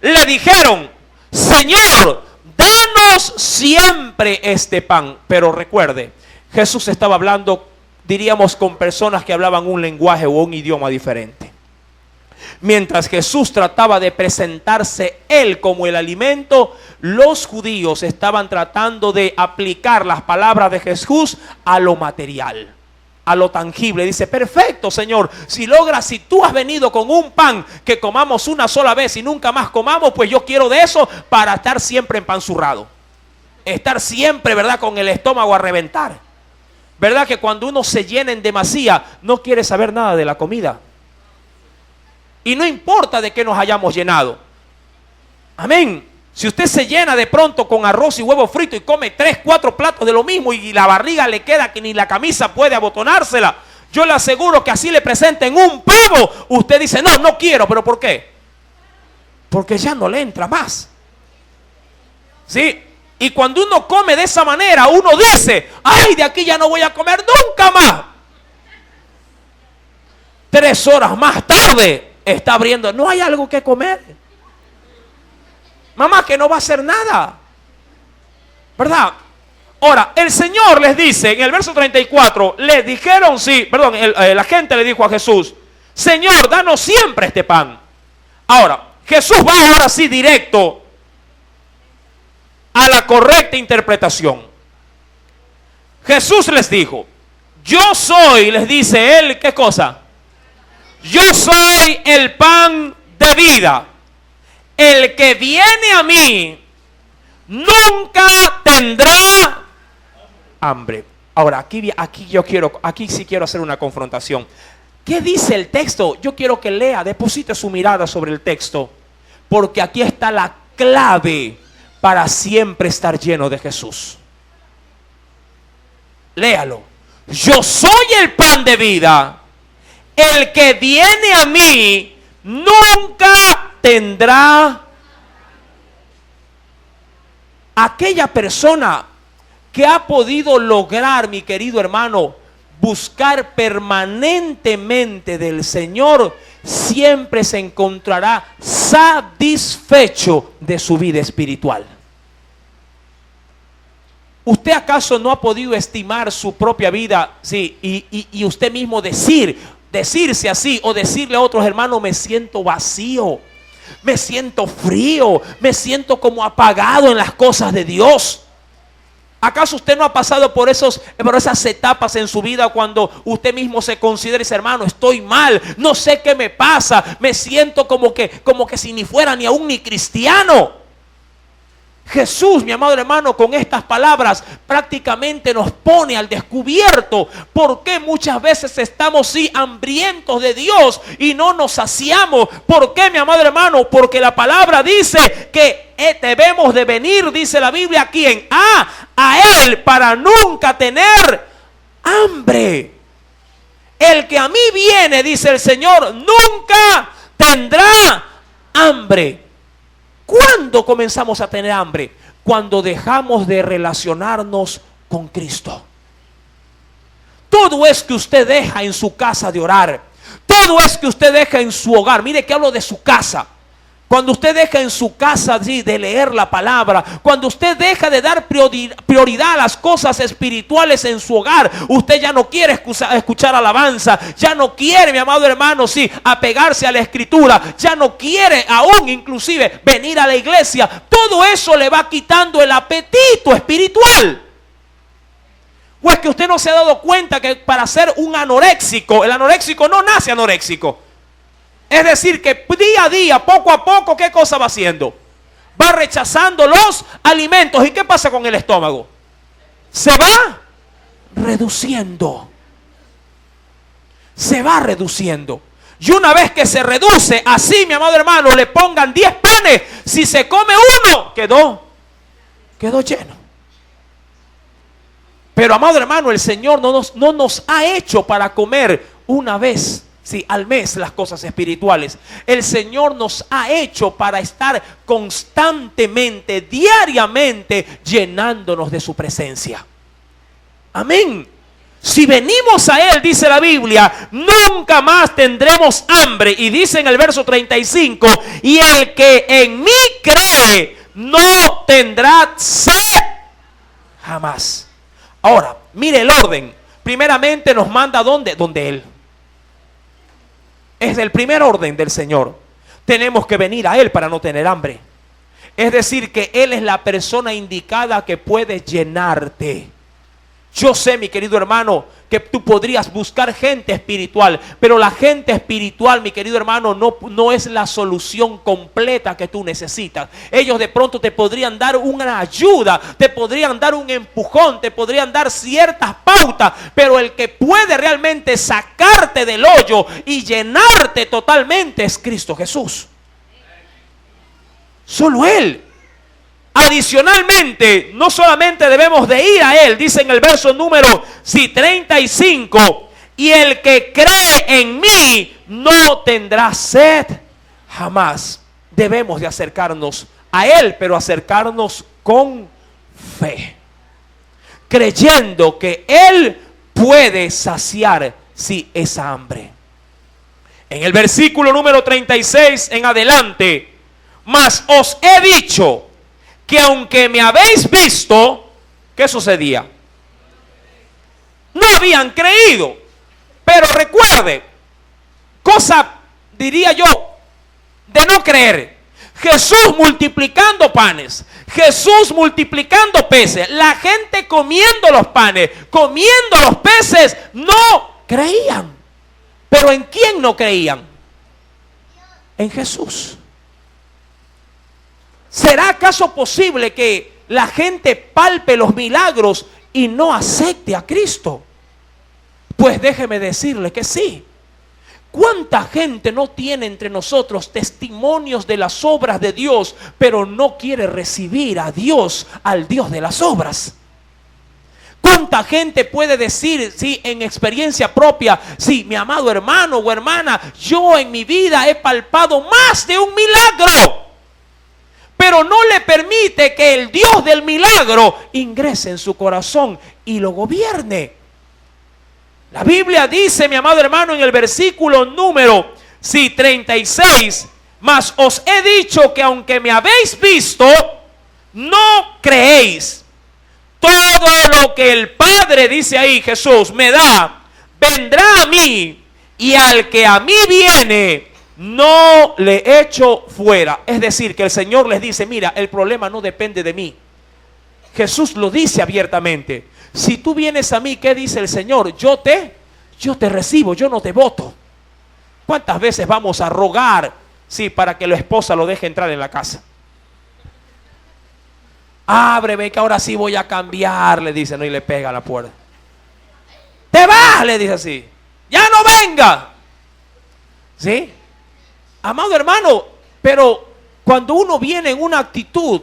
Le dijeron, Señor, danos siempre este pan. Pero recuerde, Jesús estaba hablando, diríamos, con personas que hablaban un lenguaje o un idioma diferente. Mientras Jesús trataba de presentarse Él como el alimento, los judíos estaban tratando de aplicar las palabras de Jesús a lo material, a lo tangible. Dice, perfecto, Señor, si tú has venido con un pan que comamos una sola vez y nunca más comamos, pues yo quiero de eso para estar siempre empanzurrado. Estar siempre, ¿verdad?, con el estómago a reventar. ¿Verdad que cuando uno se llena en demasía, no quiere saber nada de la comida? Y no importa de qué nos hayamos llenado. Amén. Si usted se llena de pronto con arroz y huevo frito y come 3, 4 platos de lo mismo y la barriga le queda que ni la camisa puede abotonársela, yo le aseguro que así le presenten un pavo, usted dice, no, no quiero. ¿Pero por qué? Porque ya no le entra más. ¿Sí? Y cuando uno come de esa manera, uno dice, ay, de aquí ya no voy a comer nunca más. 3 horas más tarde está abriendo, no hay algo que comer. Mamá, que no va a hacer nada, ¿verdad? Ahora, el Señor les dice, en el verso 34, les dijeron, la gente le dijo a Jesús, Señor, danos siempre este pan. Ahora, Jesús va ahora sí directo a la correcta interpretación. Jesús les dijo, yo soy, les dice él, ¿qué cosa? Yo soy el pan de vida. El que viene a mí nunca tendrá hambre. Ahora, aquí sí quiero hacer una confrontación. ¿Qué dice el texto? Yo quiero que lea, deposite su mirada sobre el texto, porque aquí está la clave para siempre estar lleno de Jesús. Léalo. Yo soy el pan de vida. El que viene a mí nunca tendrá. Aquella persona que ha podido lograr, mi querido hermano, buscar permanentemente del Señor, siempre se encontrará satisfecho de su vida espiritual. ¿Usted acaso no ha podido estimar su propia vida? Sí, y usted mismo decirse así o decirle a otros hermanos, me siento vacío, me siento frío, me siento como apagado en las cosas de Dios. ¿Acaso usted no ha pasado por esas etapas en su vida cuando usted mismo se considera y dice, hermano, estoy mal, no sé qué me pasa, me siento como que si ni fuera ni aún ni cristiano? Jesús, mi amado hermano, con estas palabras prácticamente nos pone al descubierto por qué muchas veces estamos hambrientos de Dios y no nos saciamos. ¿Por qué, mi amado hermano? Porque la palabra dice que debemos de venir, dice la Biblia, ¿a quién? A Él, para nunca tener hambre. El que a mí viene, dice el Señor, nunca tendrá hambre. ¿Cuándo comenzamos a tener hambre? Cuando dejamos de relacionarnos con Cristo. Todo es que usted deja en su casa de orar. Todo es que usted deja en su hogar. Mire que hablo de su casa. Cuando usted deja en su casa de leer la palabra, cuando usted deja de dar prioridad a las cosas espirituales en su hogar, usted ya no quiere escuchar alabanza, ya no quiere, mi amado hermano, apegarse a la escritura, ya no quiere aún inclusive venir a la iglesia. Todo eso le va quitando el apetito espiritual. ¿O es que usted no se ha dado cuenta que para ser un anoréxico, el anoréxico no nace anoréxico? Es decir, que día a día, poco a poco, ¿qué cosa va haciendo? Va rechazando los alimentos. ¿Y qué pasa con el estómago? Se va reduciendo. Se va reduciendo. Y una vez que se reduce, así, mi amado hermano, le pongan 10 panes. Si se come uno, quedó lleno. Pero, amado hermano, el Señor no nos ha hecho para comer una vez al mes las cosas espirituales. El Señor nos ha hecho para estar constantemente, diariamente, llenándonos de su presencia. Amén. Si venimos a Él, dice la Biblia, nunca más tendremos hambre. Y dice en el verso 35, y el que en mí cree no tendrá sed jamás. Ahora, mire el orden. Primeramente nos manda ¿a dónde? Donde Él. Es el primer orden del Señor. Tenemos que venir a Él para no tener hambre. Es decir, que Él es la persona indicada que puede llenarte. Yo sé, mi querido hermano, que tú podrías buscar gente espiritual, pero la gente espiritual, mi querido hermano, no es la solución completa que tú necesitas. Ellos de pronto te podrían dar una ayuda, te podrían dar un empujón, te podrían dar ciertas pautas, pero el que puede realmente sacarte del hoyo y llenarte totalmente es Cristo Jesús. Solo Él. Adicionalmente, no solamente debemos de ir a Él, dice en el verso número 35, y el que cree en mí no tendrá sed jamás. Debemos de acercarnos a Él, pero acercarnos con fe, creyendo que Él puede saciar esa hambre. En el versículo número 36 en adelante, mas os he dicho que aunque me habéis visto, ¿qué sucedía? No habían creído. Pero recuerde, cosa diría yo de no creer. Jesús multiplicando panes, Jesús multiplicando peces, la gente comiendo los panes, comiendo los peces, no creían. Pero ¿en quién no creían? En Jesús. ¿Será acaso posible que la gente palpe los milagros y no acepte a Cristo? Pues déjeme decirle que sí. ¿Cuánta gente no tiene entre nosotros testimonios de las obras de Dios, pero no quiere recibir a Dios, al Dios de las obras? ¿Cuánta gente puede decir, sí, en experiencia propia, sí, mi amado hermano o hermana, yo en mi vida he palpado más de un milagro, pero no le permite que el Dios del milagro ingrese en su corazón y lo gobierne? La Biblia dice, mi amado hermano, en el versículo número 36, mas os he dicho que aunque me habéis visto, no creéis. Todo lo que el Padre, dice ahí Jesús, me da, vendrá a mí, y al que a mí viene, no le echo fuera. Es decir, que el Señor les dice, mira, el problema no depende de mí. Jesús lo dice abiertamente. Si tú vienes a mí, ¿qué dice el Señor? Yo te recibo, yo no te voto. ¿Cuántas veces vamos a rogar, sí, para que la esposa lo deje entrar en la casa? Ábreme que ahora sí voy a cambiar, le dice, no, y le pega a la puerta. Te vas, le dice así. Ya no venga. ¿Sí? Amado hermano, pero cuando uno viene en una actitud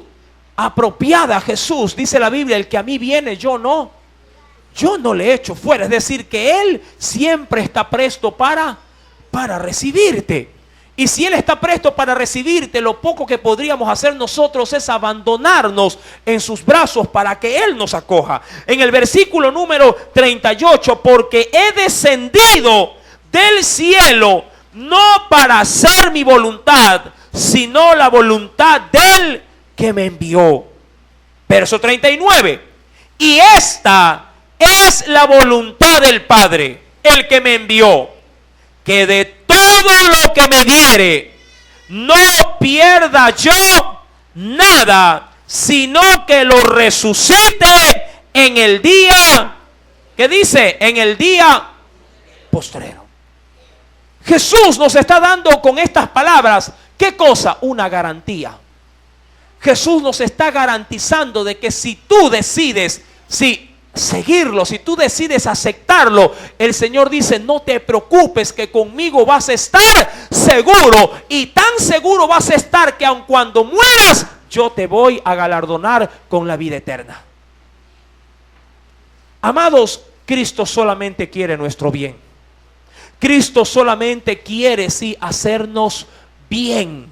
apropiada a Jesús, dice la Biblia, el que a mí viene, yo no le echo fuera. Es decir, que Él siempre está presto para recibirte. Y si Él está presto para recibirte, lo poco que podríamos hacer nosotros es abandonarnos en sus brazos para que Él nos acoja. En el versículo número 38, porque he descendido del cielo no para hacer mi voluntad, sino la voluntad del que me envió. Verso 39, y esta es la voluntad del Padre, el que me envió, que de todo lo que me diere, no pierda yo nada, sino que lo resucite en el día, ¿qué dice? En el día postrero. Jesús nos está dando con estas palabras, ¿qué cosa? Una garantía. Jesús nos está garantizando de que si tú decides, seguirlo, si tú decides aceptarlo, el Señor dice, no te preocupes que conmigo vas a estar seguro, y tan seguro vas a estar que aun cuando mueras, yo te voy a galardonar con la vida eterna. Amados, Cristo solamente quiere nuestro bien. Cristo solamente quiere, hacernos bien.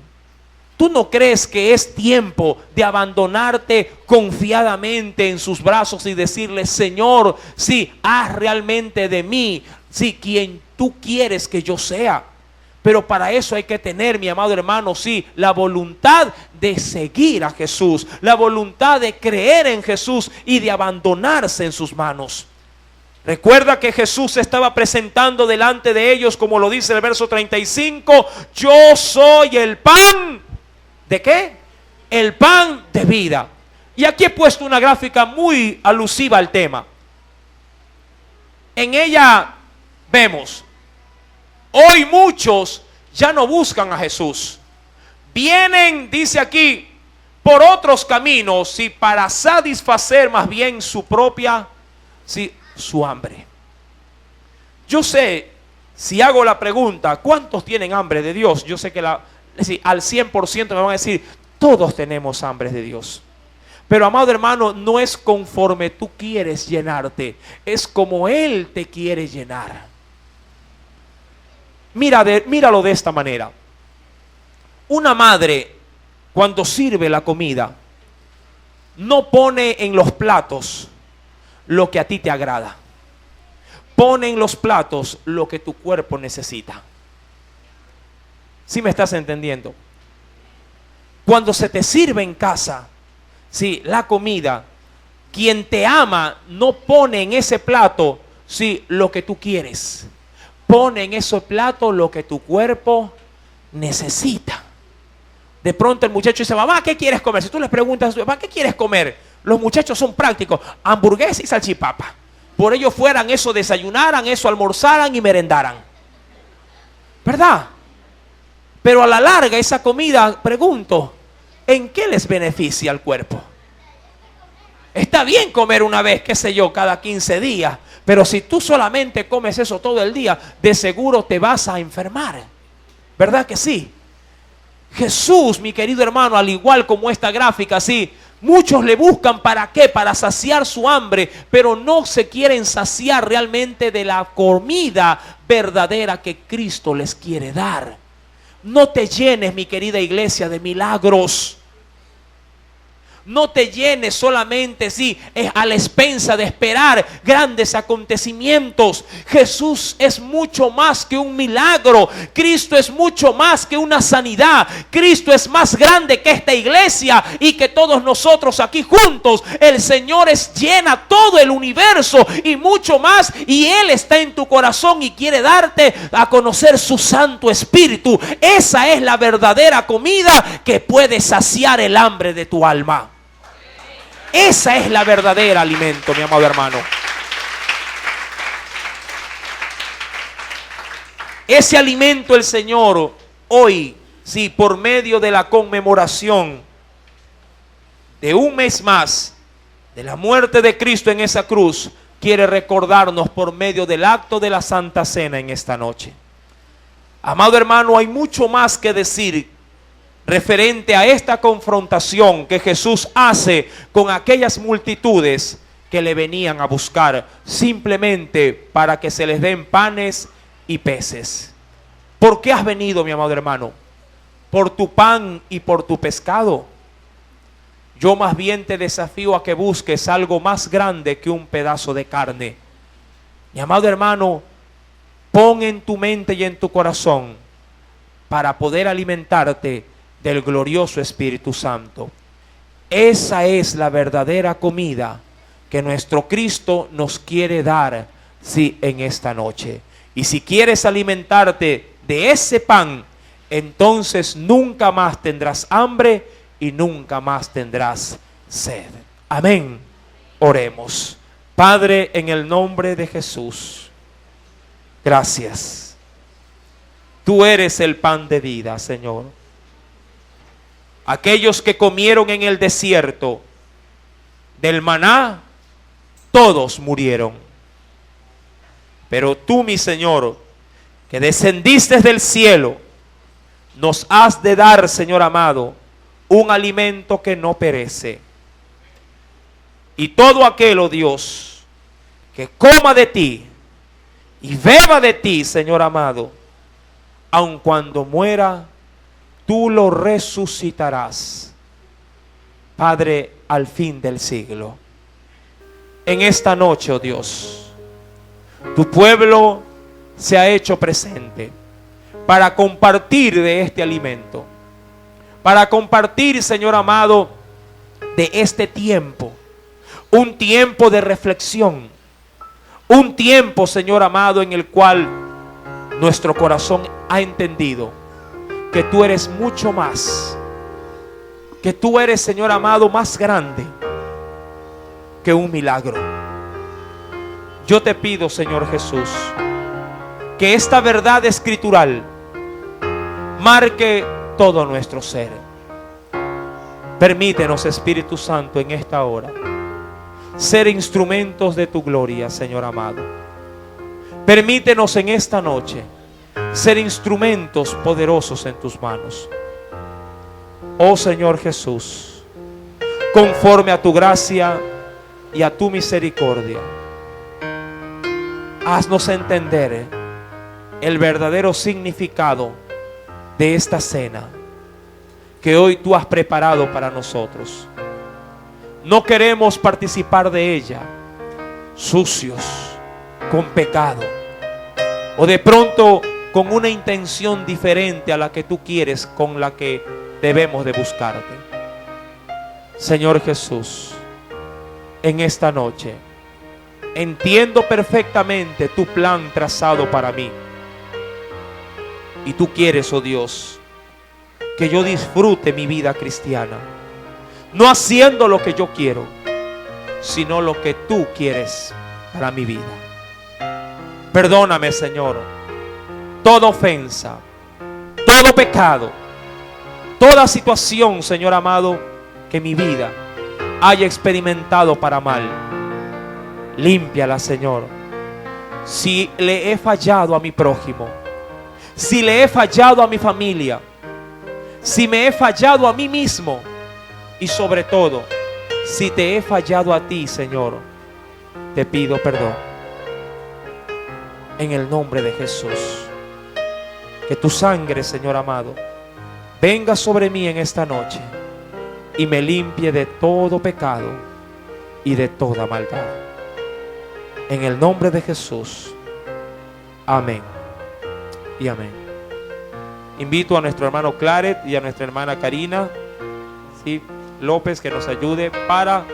¿Tú no crees que es tiempo de abandonarte confiadamente en sus brazos y decirle, Señor, sí, haz realmente de mí, sí, quien tú quieres que yo sea? Pero para eso hay que tener, mi amado hermano, sí, la voluntad de seguir a Jesús, la voluntad de creer en Jesús y de abandonarse en sus manos. Recuerda que Jesús se estaba presentando delante de ellos, como lo dice el verso 35, yo soy el pan. ¿De qué? El pan de vida. Y aquí he puesto una gráfica muy alusiva al tema. En ella vemos, hoy muchos ya no buscan a Jesús. Vienen, dice aquí, por otros caminos y para satisfacer más bien su propia, sí, su hambre. Yo sé, si hago la pregunta, ¿cuántos tienen hambre de Dios? Yo sé que al 100% me van a decir, todos tenemos hambre de Dios. Pero amado hermano, no es conforme tú quieres llenarte, es como Él te quiere llenar. Míralo de esta manera. Una madre, cuando sirve la comida, no pone en los platos lo que a ti te agrada. Pone en los platos lo que tu cuerpo necesita. ¿Sí me estás entendiendo? Cuando se te sirve en casa, sí, la comida, quien te ama no pone en ese plato, sí, lo que tú quieres. Pone en ese plato lo que tu cuerpo necesita. De pronto el muchacho dice, mamá, ¿qué quieres comer? Si tú les preguntas, mamá, ¿qué quieres comer? Los muchachos son prácticos, hamburguesa y salchipapa. Por ellos fueran eso, desayunaran, eso almorzaran y merendaran. ¿Verdad? Pero a la larga esa comida, pregunto, ¿en qué les beneficia al cuerpo? Está bien comer una vez, qué sé yo, cada 15 días. Pero si tú solamente comes eso todo el día, de seguro te vas a enfermar. ¿Verdad que sí? Jesús, mi querido hermano, al igual como esta gráfica, sí, muchos le buscan ¿para qué? Para saciar su hambre, pero no se quieren saciar realmente de la comida verdadera que Cristo les quiere dar. No te llenes, mi querida iglesia, de milagros. No te llenes solamente, sí, a la expensa de esperar grandes acontecimientos. Jesús es mucho más que un milagro. Cristo es mucho más que una sanidad. Cristo es más grande que esta iglesia y que todos nosotros aquí juntos. El Señor llena todo el universo y mucho más. Y Él está en tu corazón y quiere darte a conocer su Santo Espíritu. Esa es la verdadera comida que puede saciar el hambre de tu alma. Esa es la verdadera alimento, mi amado hermano. Ese alimento el Señor hoy, sí, por medio de la conmemoración de un mes más de la muerte de Cristo en esa cruz, quiere recordarnos por medio del acto de la Santa Cena en esta noche. Amado hermano, hay mucho más que decir referente a esta confrontación que Jesús hace con aquellas multitudes que le venían a buscar simplemente para que se les den panes y peces. ¿Por qué has venido, mi amado hermano? ¿Por tu pan y por tu pescado? Yo más bien te desafío a que busques algo más grande que un pedazo de carne. Mi amado hermano, pon en tu mente y en tu corazón para poder alimentarte del glorioso Espíritu Santo. Esa es la verdadera comida que nuestro Cristo nos quiere dar, sí, en esta noche. Y si quieres alimentarte de ese pan, entonces nunca más tendrás hambre y nunca más tendrás sed. Amén. Oremos. Padre, en el nombre de Jesús, gracias. Tú eres el pan de vida, Señor. Aquellos que comieron en el desierto del maná, todos murieron. Pero tú, mi Señor, que descendiste del cielo, nos has de dar, Señor amado, un alimento que no perece. Y todo aquel, oh Dios, que coma de ti y beba de ti, Señor amado, aun cuando muera, tú lo resucitarás, Padre, al fin del siglo. En esta noche, oh Dios, tu pueblo se ha hecho presente para compartir de este alimento, para compartir, Señor amado, de este tiempo, un tiempo de reflexión, un tiempo, Señor amado, en el cual nuestro corazón ha entendido que tú eres mucho más, que tú eres, Señor amado, más grande que un milagro. Yo te pido, Señor Jesús, que esta verdad escritural marque todo nuestro ser. Permítenos, Espíritu Santo, en esta hora ser instrumentos de tu gloria, Señor amado. Permítenos en esta noche ser instrumentos poderosos en tus manos. Oh Señor Jesús, conforme a tu gracia y a tu misericordia, haznos entender el verdadero significado de esta cena que hoy tú has preparado para nosotros. No queremos participar de ella sucios, con pecado, o de pronto con una intención diferente a la que tú quieres, con la que debemos de buscarte. Señor Jesús, en esta noche entiendo perfectamente tu plan trazado para mí. Y tú quieres, oh Dios, que yo disfrute mi vida cristiana, no haciendo lo que yo quiero, sino lo que tú quieres para mi vida. Perdóname, Señor, toda ofensa, todo pecado, toda situación, Señor amado, que mi vida haya experimentado para mal. Límpiala, Señor. Si le he fallado a mi prójimo, si le he fallado a mi familia, si me he fallado a mí mismo, y sobre todo, si te he fallado a ti, Señor, te pido perdón. En el nombre de Jesús, que tu sangre, Señor amado, venga sobre mí en esta noche y me limpie de todo pecado y de toda maldad. En el nombre de Jesús. Amén y amén. Invito a nuestro hermano Claret y a nuestra hermana Karina, ¿sí?, López, que nos ayude para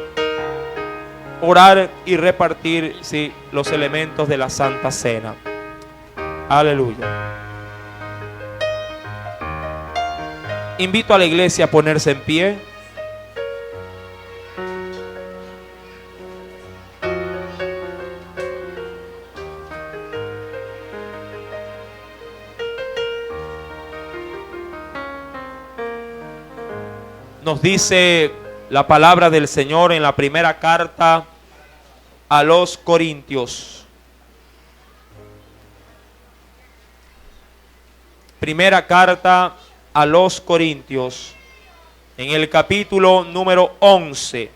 orar y repartir, ¿sí?, los elementos de la Santa Cena. Aleluya. Invito a la iglesia a ponerse en pie. Nos dice la palabra del Señor en la primera carta a los Corintios. Primera carta a los Corintios, en el capítulo número 11,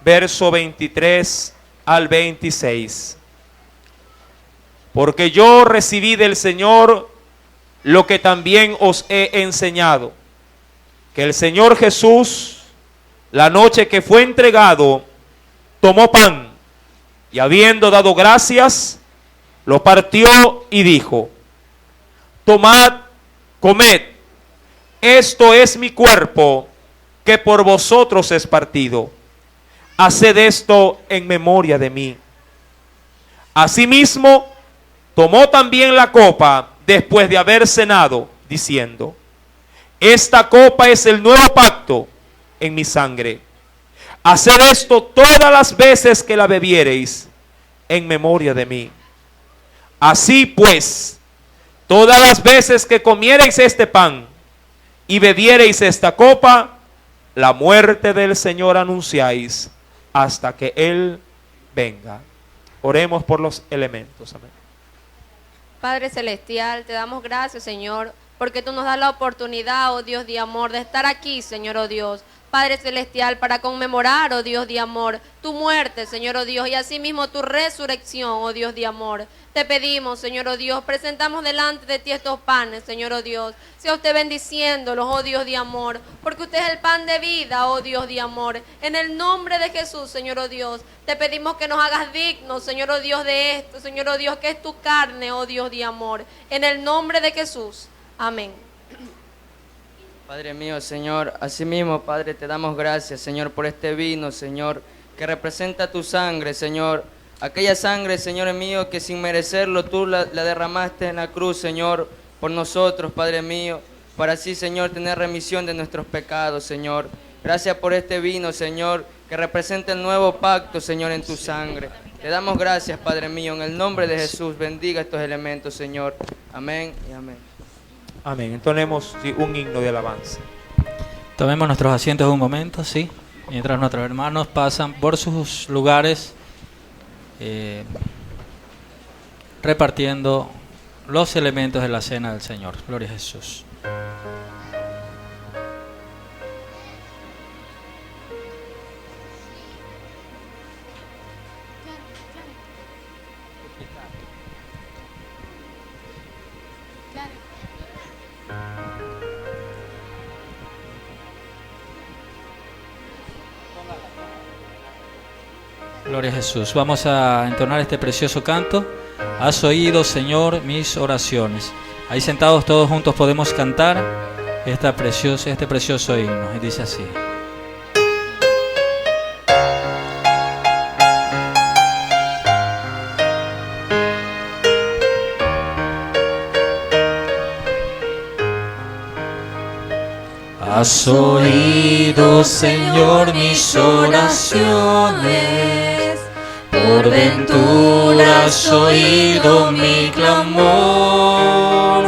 verso 23 al 26. Porque yo recibí del Señor lo que también os he enseñado, que el Señor Jesús, la noche que fue entregado, tomó pan y habiendo dado gracias, lo partió y dijo: tomad, comed, esto es mi cuerpo, que por vosotros es partido. Haced esto en memoria de mí. Asimismo, tomó también la copa después de haber cenado, diciendo: esta copa es el nuevo pacto en mi sangre. Haced esto todas las veces que la bebiereis en memoria de mí. Así pues, todas las veces que comiereis este pan y bebiereis esta copa, la muerte del Señor anunciáis hasta que Él venga. Oremos por los elementos. Amén. Padre Celestial, te damos gracias, Señor, porque tú nos das la oportunidad, oh Dios de amor, de estar aquí, Señor, oh Dios, Padre Celestial, para conmemorar, oh Dios de amor, tu muerte, Señor, oh Dios, y asimismo tu resurrección, oh Dios de amor. Te pedimos, Señor, oh Dios, presentamos delante de ti estos panes, Señor, oh Dios. Sea usted bendiciéndolos, oh Dios de amor, porque usted es el pan de vida, oh Dios de amor. En el nombre de Jesús, Señor, oh Dios, te pedimos que nos hagas dignos, Señor, oh Dios, de esto, Señor, oh Dios, que es tu carne, oh Dios de amor. En el nombre de Jesús. Amén. Padre mío, Señor, asimismo, Padre, te damos gracias, Señor, por este vino, Señor, que representa tu sangre, Señor. Aquella sangre, Señor mío, que sin merecerlo tú la derramaste en la cruz, Señor, por nosotros, Padre mío, para así, Señor, tener remisión de nuestros pecados, Señor. Gracias por este vino, Señor, que representa el nuevo pacto, Señor, en tu sangre. Te damos gracias, Padre mío, en el nombre de Jesús, bendiga estos elementos, Señor. Amén y amén. Amén. Entonemos un himno de alabanza. Tomemos nuestros asientos un momento, ¿sí? Mientras nuestros hermanos pasan por sus lugares repartiendo los elementos de la cena del Señor. Gloria a Jesús. Gloria a Jesús. Vamos a entonar este precioso canto. Has oído, Señor, mis oraciones. Ahí sentados todos juntos podemos cantar este precioso himno. Y dice así. Has oído, Señor, mis oraciones, por ventura has oído mi clamor,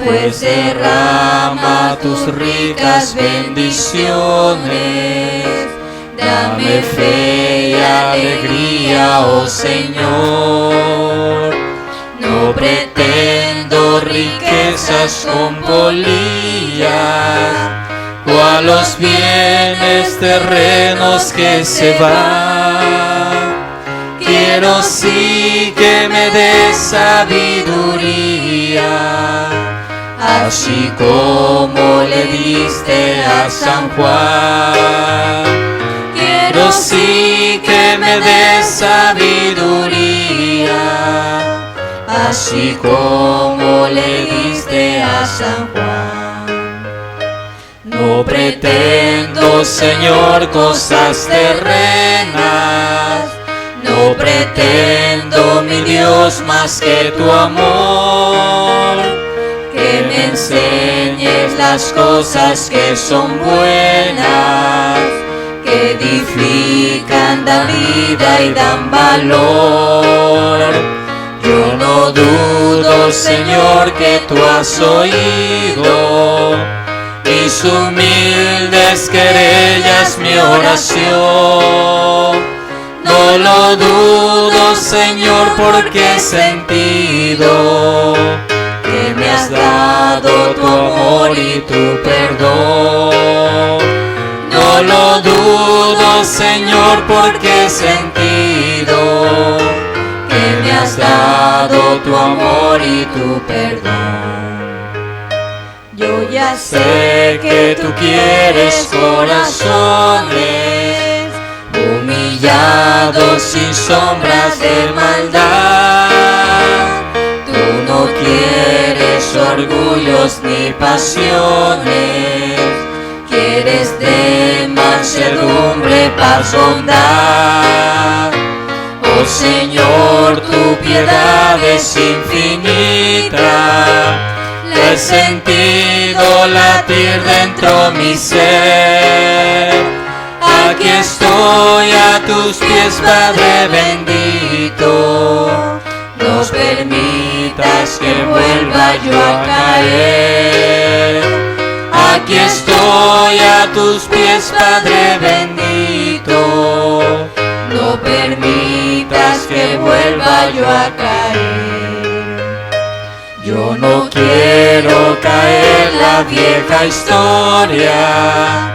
pues derrama tus ricas bendiciones, dame fe y alegría, oh Señor. No pretendo riquezas con polillas, cual los bienes terrenos que se van. Quiero sí que me des sabiduría, así como le diste a San Juan. Quiero sí que me des sabiduría, así como le diste a San Juan. No pretendo, Señor, cosas terrenas, no pretendo, mi Dios, más que tu amor, que me enseñes las cosas que son buenas, que edifican, dan vida y dan valor. Yo no dudo, Señor, que tú has oído mis humildes querellas, mi oración. No lo dudo, Señor, porque he sentido que me has dado tu amor y tu perdón. No lo dudo, Señor, porque he sentido que me has dado tu amor y tu perdón. Yo ya sé que tú quieres corazones humillados sin sombras de maldad. Tú no quieres orgullos ni pasiones, quieres de mansedumbre, paz, bondad. Oh Señor, tu piedad es infinita, he sentido latir dentro mi ser. Aquí estoy a tus pies, Padre bendito. No permitas que vuelva yo a caer. Aquí estoy a tus pies, Padre bendito. No permitas que vuelva yo a caer. Yo no quiero caer en la vieja historia,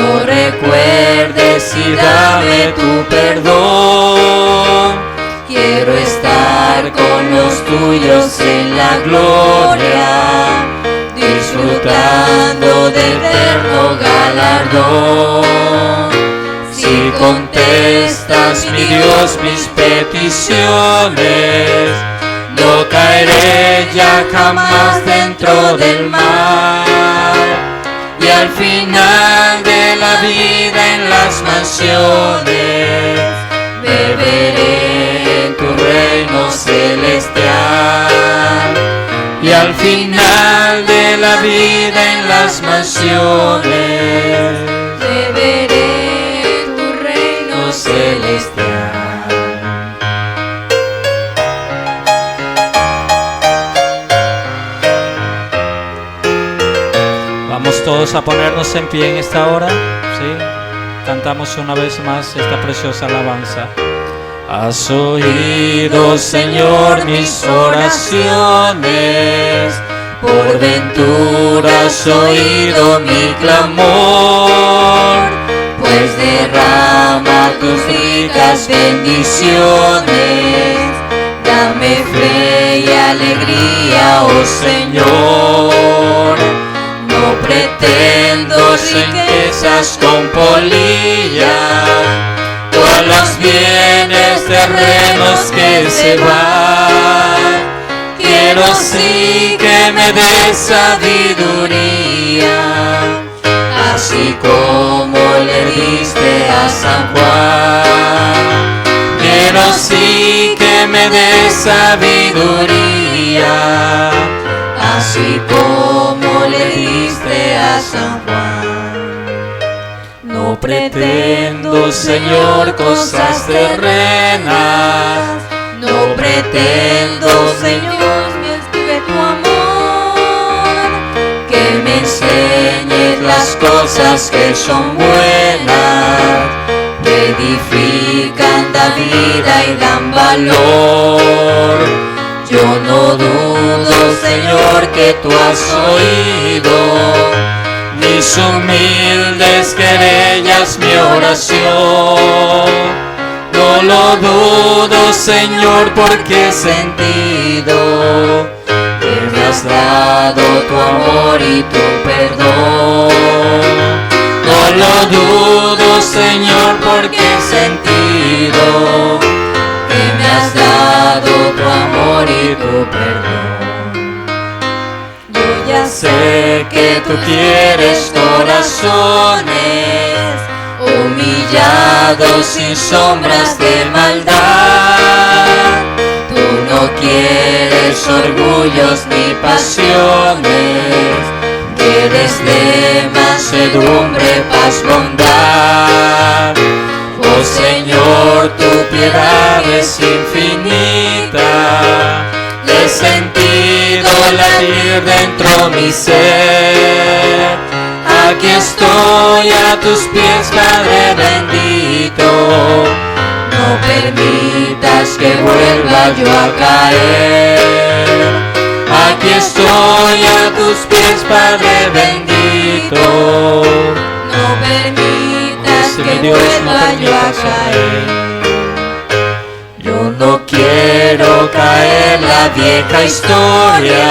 No recuerdes y dame tu perdón. Quiero estar con los tuyos en la gloria, disfrutando del eterno galardón. Si contestas, mi Dios, mis peticiones, no caeré ya jamás dentro del mar. Y al final de la vida en las mansiones, beberé en tu reino celestial. Y al final de la vida en las mansiones, beberé en tu reino celestial. Vamos todos a ponernos en pie en esta hora, ¿sí? Cantamos una vez más esta preciosa alabanza. Has oído, Señor, mis oraciones, por ventura has oído mi clamor, pues derrama tus ricas bendiciones. Dame fe y alegría, oh Señor. No pretendo riquezas con polilla, todos los bienes terrenos que se van. Quiero sí que me des sabiduría, así como le diste a San Juan. Quiero sí que me des sabiduría, así como le diste a San Juan. No pretendo, Señor, cosas terrenas, no pretendo, Señor, de tu amor, que me enseñes las cosas que son buenas, que edifican la vida y dan valor. Yo no dudo, Señor, que tú has oído mis humildes querellas, mi oración. No lo dudo, Señor, porque he sentido que me has dado tu amor y tu perdón. No lo dudo, Señor, porque he sentido que me has dado tu amor y tu perdón. Yo ya sé que tú quieres corazones humillados sin sombras de maldad. Tú no quieres orgullos ni pasiones, quieres de mansedumbre, paz, bondad. Oh Señor, tu piedad es infinita, le he sentido latir dentro mi ser. Aquí estoy a tus pies, Padre bendito. No permitas que vuelva yo a caer. Aquí estoy a tus pies, Padre bendito. No permitas que vuelva yo a caer. Yo no quiero caer en la vieja historia.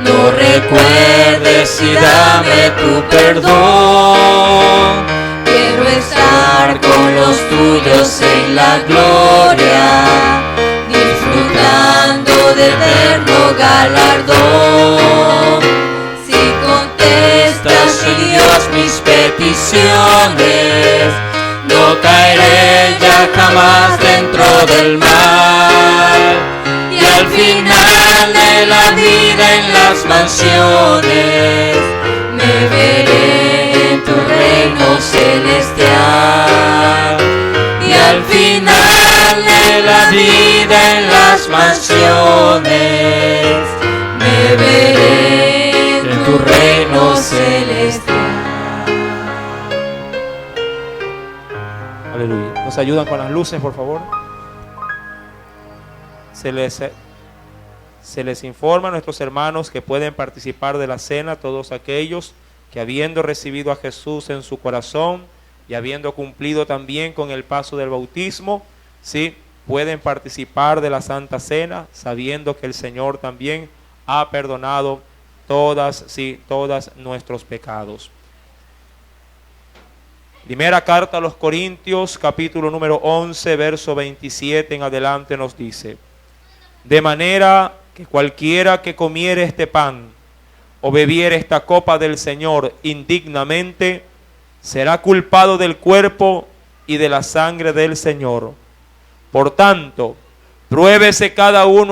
No recuerdes y dame tu perdón. Quiero estar con los tuyos en la gloria, disfrutando de eterno galardón. Si contestas, mi Dios, mis peticiones, no caeré ya jamás dentro del mar. Y al final de la vida en las mansiones, me veré en tu reino celestial. Y al final de la vida en las mansiones, me veré en tu reino celestial. Aleluya. ¿Nos ayudan con las luces, por favor? Se les informa a nuestros hermanos que pueden participar de la cena, todos aquellos que habiendo recibido a Jesús en su corazón y habiendo cumplido también con el paso del bautismo, ¿sí?, pueden participar de la Santa Cena, sabiendo que el Señor también ha perdonado todas nuestros pecados. Primera carta a los Corintios, capítulo número 11, verso 27 en adelante nos dice: de manera que cualquiera que comiere este pan o bebiere esta copa del Señor indignamente, será culpado del cuerpo y de la sangre del Señor. Por tanto, pruébese cada uno